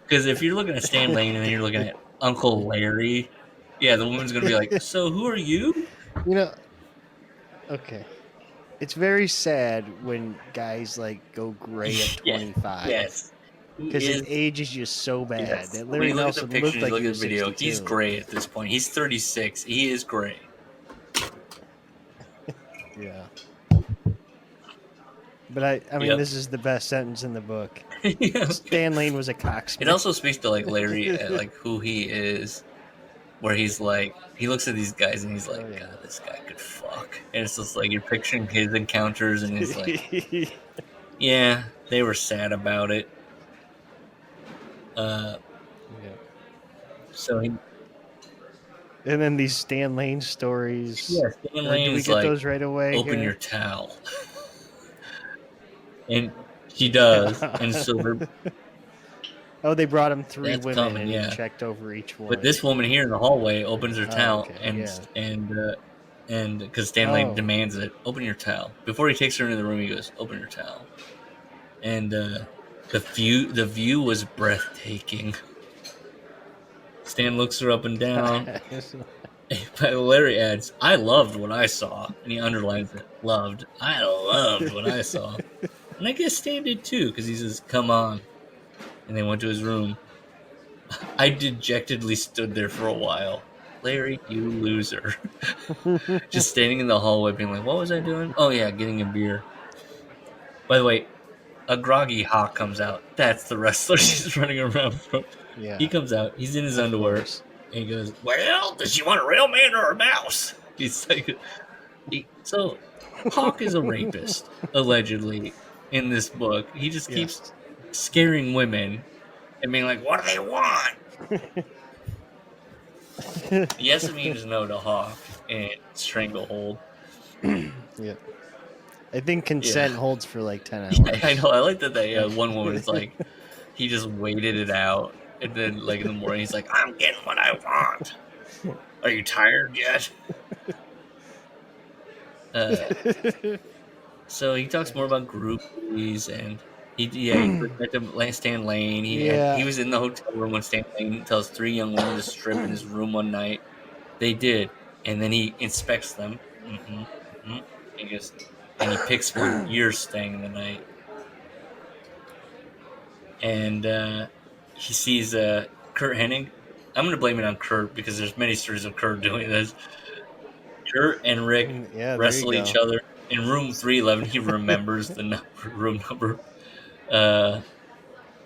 Because if you're looking at Stan Lane and then you're looking at Uncle Larry, yeah, the woman's going to be like, "So who are you?" You know, okay. It's very sad when guys like go gray at 25. Yes. Because his age is just so bad. Yes. That When Larry you look at the Nelson pictures, looked like look he at was the video, 62. he's gray at this point. He's 36. He is gray. Yeah. But I mean, This is the best sentence in the book. Stan Lane was a cocksmith. It also speaks to like Larry, like who he is, where he's like, he looks at these guys and he's like, "God, this guy could fuck." And it's just like you're picturing his encounters, and he's like, "Yeah, they were sad about it." So he. And then these Stan Lane stories. Yeah, Stan Lane do we is get like, those right away? "Open here? your towel." And she does, and so oh, they brought him three that's women, coming, and he checked over each one. But this woman here in the hallway opens her towel, okay, and because Stanley demands it, "Open your towel." Before he takes her into the room, he goes, "Open your towel." And the view was breathtaking. Stan looks her up and down. But Larry adds, "I loved what I saw," and he underlines it. Loved. I loved what I saw. And I guess Stan did too, because he says, "Come on." And they went to his room. I dejectedly stood there for a while. "Larry, you loser." Just standing in the hallway being like, "What was I doing?" "Oh yeah, getting a beer." By the way, a groggy Hawk comes out. That's the wrestler she's running around from. Yeah. He comes out. He's in his underwear. And he goes, "Well, does she want a real man or a mouse?" He's like, so Hawk is a rapist, allegedly, in this book. He just keeps scaring women and being like, "What do they want?" Yes means no to Hawk and Stranglehold. Yeah. I think consent holds for like 10 hours. I know. I like that one woman is like, He just waited it out, and then like in the morning, he's like, "I'm getting what I want. Are you tired yet?" So he talks more about groupies, and he first met Stan Lane. He was in the hotel room when Stan Lane tells 3 young women to strip in his room one night. They did, and then he inspects them. He goes, and he picks one. You're staying the night, and he sees Kurt Hennig. I'm going to blame it on Kurt because there's many stories of Kurt doing this. Kurt and Rick wrestle each other in room 311. He remembers the room number.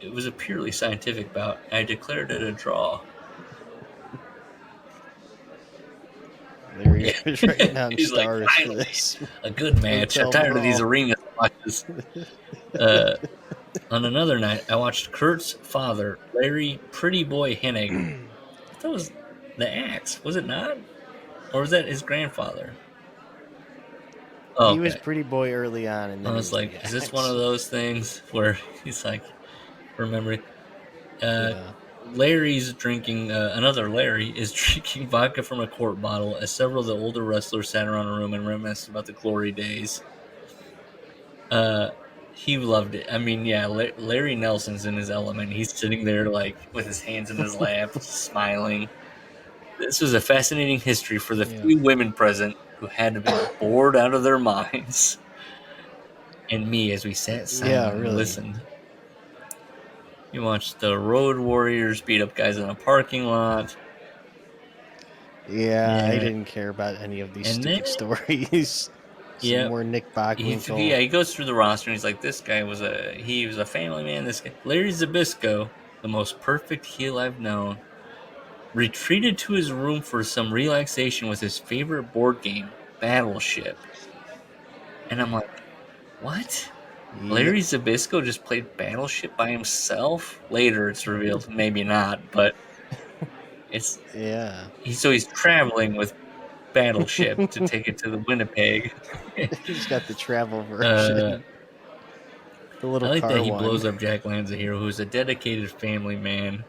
It was a purely scientific bout. I declared it a draw. Larry was writing down He's stars like, for this. A good match. I'm tired of these arena watches. On another night, I watched Kurt's father, Larry Pretty Boy Hennig. I thought it was the Axe. Was it not? Or was that his grandfather? Oh, he was Pretty Boy early on. And then I was like, is this one of those things where he's like, remembering? Larry's drinking, another Larry is drinking vodka from a quart bottle as several of the older wrestlers sat around a room and reminisced about the glory days. He loved it. I mean, yeah, Larry Nelson's in his element. He's sitting there like with his hands in his lap, smiling. This was a fascinating history for the few women present who had to be bored out of their minds. And me as we sat silent and listened. You watched the Road Warriors beat up guys in a parking lot. Yeah, I didn't care about any of these stupid stories. More Nick Bockwinkel. He goes through the roster and he's like, this guy was a family man. This guy, Larry Zbyszko, the most perfect heel I've known, retreated to his room for some relaxation with his favorite board game, Battleship. And I'm like, what? Larry Zbyszko just played Battleship by himself? Later it's revealed, maybe not, but it's... Yeah. So he's traveling with Battleship to take it to the Winnipeg. He's got the travel version. The little I like car that he one. blows up Jack Lanza here, who's a dedicated family man.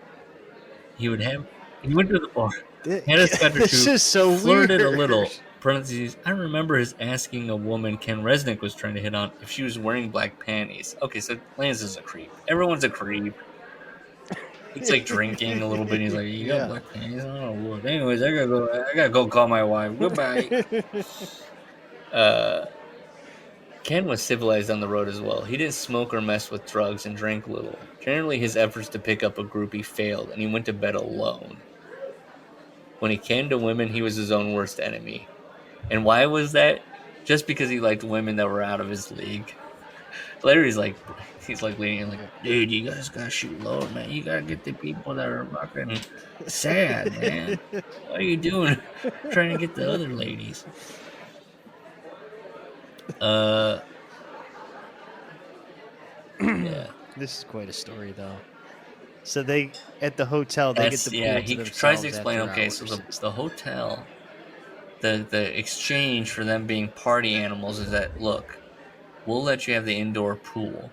He went to the bar, had a scotch or two, is so flirted weird. a little. Parentheses, I remember his asking a woman Ken Resnick was trying to hit on if she was wearing black panties. Okay, so Lanza's a creep. Everyone's a creep. He's like drinking a little bit. And he's like, "You got black panties?" Oh, anyways, I gotta go call my wife. Goodbye. Ken was civilized on the road as well. He didn't smoke or mess with drugs and drank little. Generally, his efforts to pick up a groupie failed, and he went to bed alone. When it came to women, he was his own worst enemy. And why was that? Just because he liked women that were out of his league. Larry's like, he's like leaning in like, dude, you guys gotta shoot low, man. You gotta get the people that are fucking sad, man. What are you doing? Trying to get the other ladies. Yeah. This is quite a story, though. So they at the hotel, they get the pool he tries to explain. Okay, so the hotel, the exchange for them being party animals is that look, we'll let you have the indoor pool,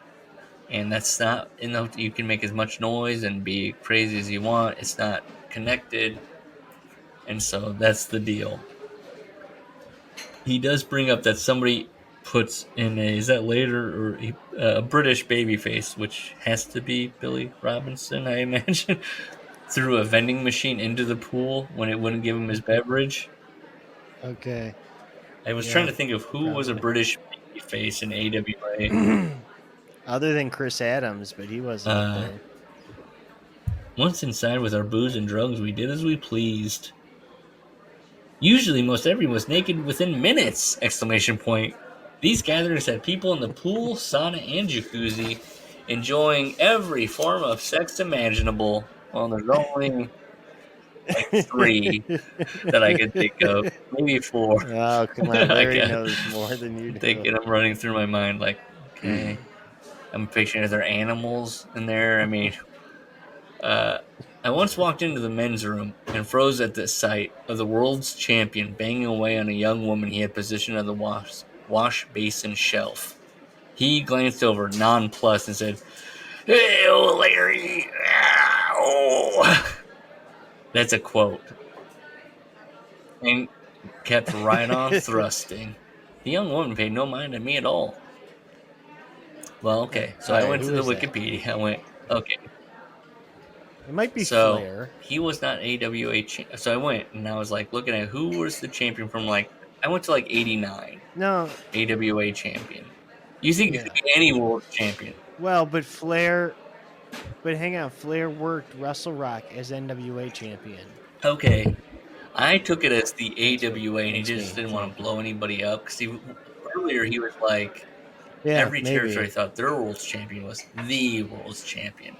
and that's not you can make as much noise and be crazy as you want. It's not connected, and so that's the deal. He does bring up that somebody puts in is that later or a British babyface, which has to be Billy Robinson, I imagine, threw a vending machine into the pool when it wouldn't give him his beverage. Okay. I was trying to think of who was a British babyface in AWA. Other than Chris Adams, but he wasn't up there. Once inside with our booze and drugs, we did as we pleased. Usually, most everyone was naked within minutes! ! These gatherings had people in the pool, sauna, and jacuzzi enjoying every form of sex imaginable. Well, there's only like 3 that I could think of. Maybe 4. Oh, come on. Larry knows more than you do. I'm running through my mind like, okay. I'm picturing there animals in there. I mean, I once walked into the men's room and froze at the sight of the world's champion banging away on a young woman he had positioned on the wash basin shelf. He glanced over, nonplussed, and said, Hey, oh, Larry. Oh. That's a quote. And kept right on thrusting. The young woman paid no mind to me at all. Well, okay. So All I right, went to who the is that? Wikipedia. I went, okay. It might be So Flair. he was not AWA. So I went and I was like looking at who was the champion from like, I went to like 89. No, AWA champion. You think it yeah. could be any world champion? Well, but Flair. But hang on, Flair worked Wrestle Rock as NWA champion. Okay. I took it as the That's what AWA, and he makes me just didn't want think. to blow anybody up because earlier he was like Yeah, every maybe. territory thought their world champion was the world's champion.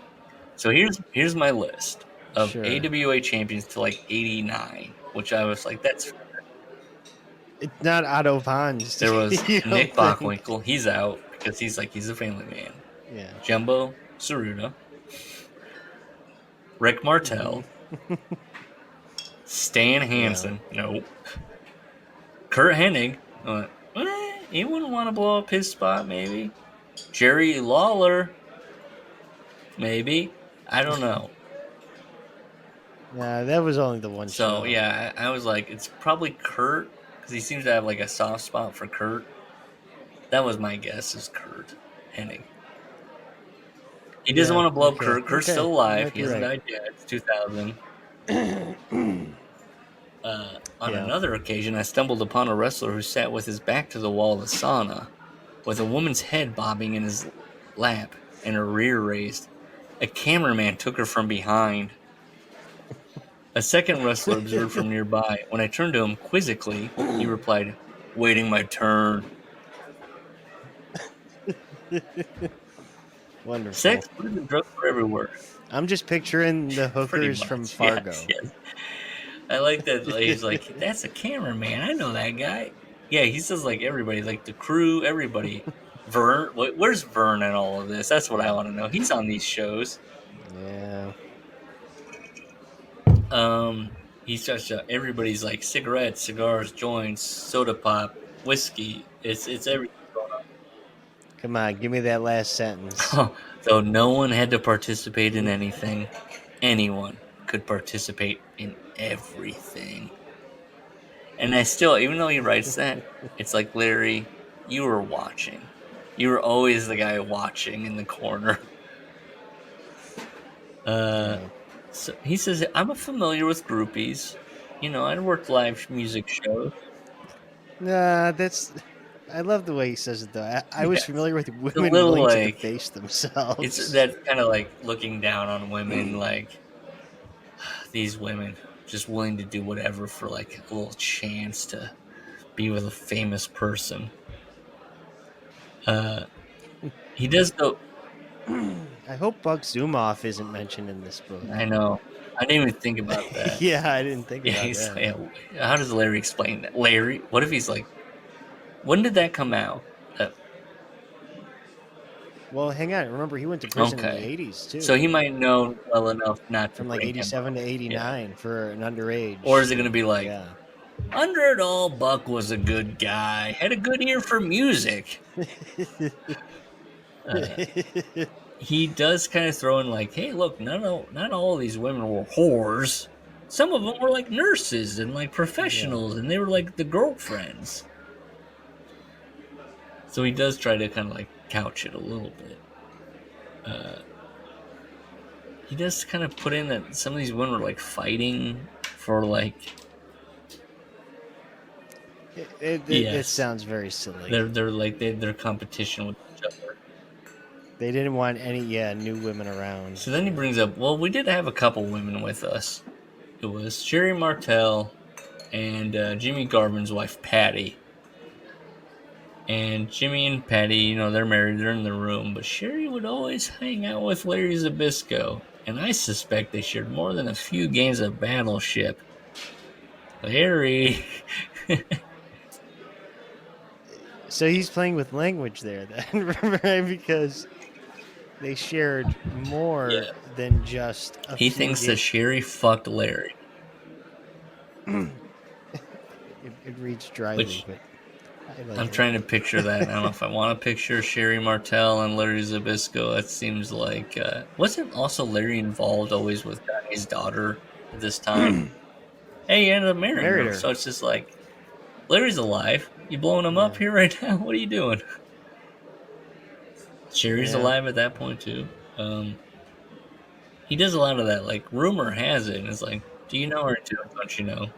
So here's my list of Sure. AWA champions to like 89, which I was like, that's. It's not Otto Pons. There was You don't Nick think? Bockwinkel. He's out because he's a family man. Yeah. Jumbo Tsuruta, Rick Martel, Stan Hansen. Nope. Kurt Hennig. He wouldn't want to blow up his spot, maybe. Jerry Lawler. Maybe. I don't know. Yeah, that was only the one show. So, yeah, I was like, it's probably Kurt, because he seems to have like a soft spot for Kurt. That was my guess, is Kurt Hennig. He doesn't want to blow up Kurt. Kurt's still alive. He hasn't died yet. It's 2000. On another occasion, I stumbled upon a wrestler who sat with his back to the wall of the sauna, with a woman's head bobbing in his lap and her rear raised. A cameraman took her from behind. A second wrestler observed from nearby. When I turned to him quizzically, he replied, "Waiting my turn." Wonderful. Sex, food, and drugs were everywhere. I'm just picturing the hookers from Fargo. Yes. I like that. He's like, that's a cameraman. I know that guy. Yeah, he says like everybody, like the crew, everybody. Vern, where's Vern in all of this? That's what I want to know. He's on these shows. Yeah. He starts to, everybody's like cigarettes, cigars, joints, soda pop, whiskey. It's everything going on. Come on, give me that last sentence. Though no one had to participate in anything, anyone could participate in everything. And I still, even though he writes that, it's like, Larry, you were watching. You were always the guy watching in the corner. So he says, I'm familiar with groupies. You know, I'd worked live music shows. Nah, I love the way he says it, though. I was familiar with women little, willing to like, deface themselves. It's that kind of like looking down on women, like these women just willing to do whatever for like a little chance to be with a famous person. He does go. I hope Buck Zumoff isn't mentioned in this book. I know. I didn't even think about that. Yeah, I didn't think about that. Like, how does Larry explain that? Larry, what if he's like, when did that come out? Well, hang on. Remember, he went to prison in the 80s, too. So he might know well enough not to From like 87 to 89 for an underage. Or is it going to be like, under it all, Buck was a good guy, had a good ear for music. He does kind of throw in like, hey, look, not all of these women were whores. Some of them were like nurses and like professionals, and they were like the girlfriends. So he does try to kind of like couch it a little bit. He does kind of put in that some of these women were like fighting for like. It sounds very silly. They're like they're competition with each other. They didn't want any new women around. So then he brings up, well, we did have a couple women with us. It was Sherry Martel and Jimmy Garvin's wife Patty. And Jimmy and Patty, you know, they're married, they're in the room, but Sherry would always hang out with Larry Zbyszko, and I suspect they shared more than a few games of Battleship. Larry. So he's playing with language there, then, right? Because they shared more than just a He few thinks games. that Sherry fucked Larry. It reads dryly, but I'm trying to picture that. I don't know if I want to picture Sherry Martel and Larry Zbyszko. That seems like wasn't also Larry involved always with Kanye's daughter at this time? Hey, he ended up marrying Married her. her. So it's just like Larry's alive. You blowing him up Yeah. here right now? What are you doing? Sherry's Yeah. alive at that point too. He does a lot of that. Like rumor has it, and it's like, do you know or don't you know?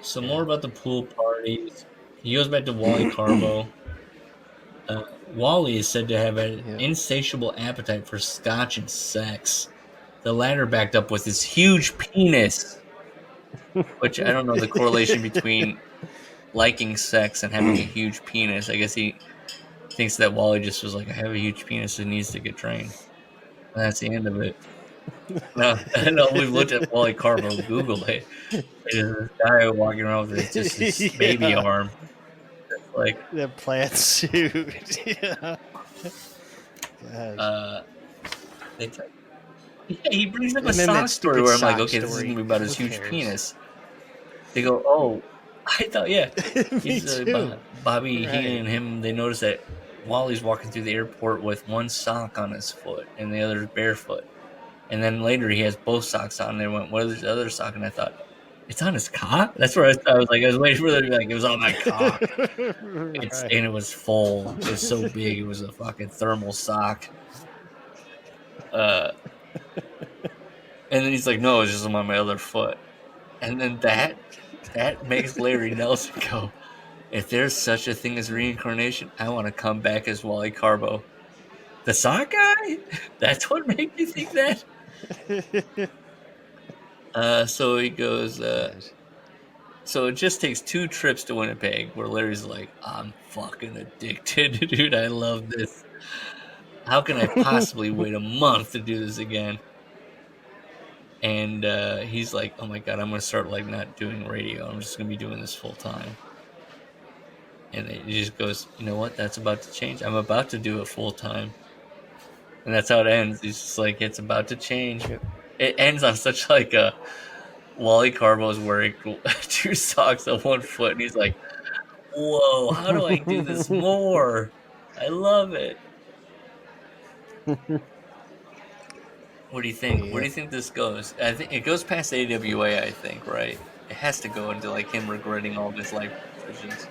Some more about the pool parties. He goes back to Wally Carbo. Wally is said to have an Yeah. insatiable appetite for scotch and sex. The latter backed up with his huge penis, which I don't know the correlation between liking sex and having a huge penis. I guess he thinks that Wally just was like, I have a huge penis and needs to get trained. And that's the end of it. No, no, we've looked at Wally Carbo. Google it. It is this guy walking around with just his baby Yeah. arm. It's like, The plant suit. Yeah. Gosh. they t- yeah, he brings up a And then that sock story stupid where I'm like, sock okay, this is story. gonna be about his Who huge cares? penis. They go, oh, I thought, yeah, Me he's too. Bobby Right. Heenan and him. They notice that Wally's walking through the airport with one sock on his foot and the other's barefoot. And then later he has both socks on. They went, what is the other sock? And I thought, it's on his cock. That's where I was like, I was waiting for them to be like, it was on my cock. Right. And it was full. It was so big. It was a fucking thermal sock. And then he's like, no, it's just on my other foot. And then that makes Larry Nelson go, if there's such a thing as reincarnation, I want to come back as Wally Carbo. The sock guy? That's what made you think that? So he goes, so it just takes 2 trips to Winnipeg where Larry's like, I'm fucking addicted, dude. I love this. How can I possibly wait a month to do this again? And he's like, oh my God, I'm going to start like not doing radio. I'm just going to be doing this full time. And he just goes, you know what? That's about to change. I'm about to do it full time. And that's how it ends. He's just like, it's about to change. It ends on such like a Wally Carbo's wearing 2 socks on 1 foot. And he's like, whoa, how do I do this more? I love it. What do you think? Where do you think this goes? I think it goes past AWA, I think, right? It has to go into like him regretting all of his life decisions.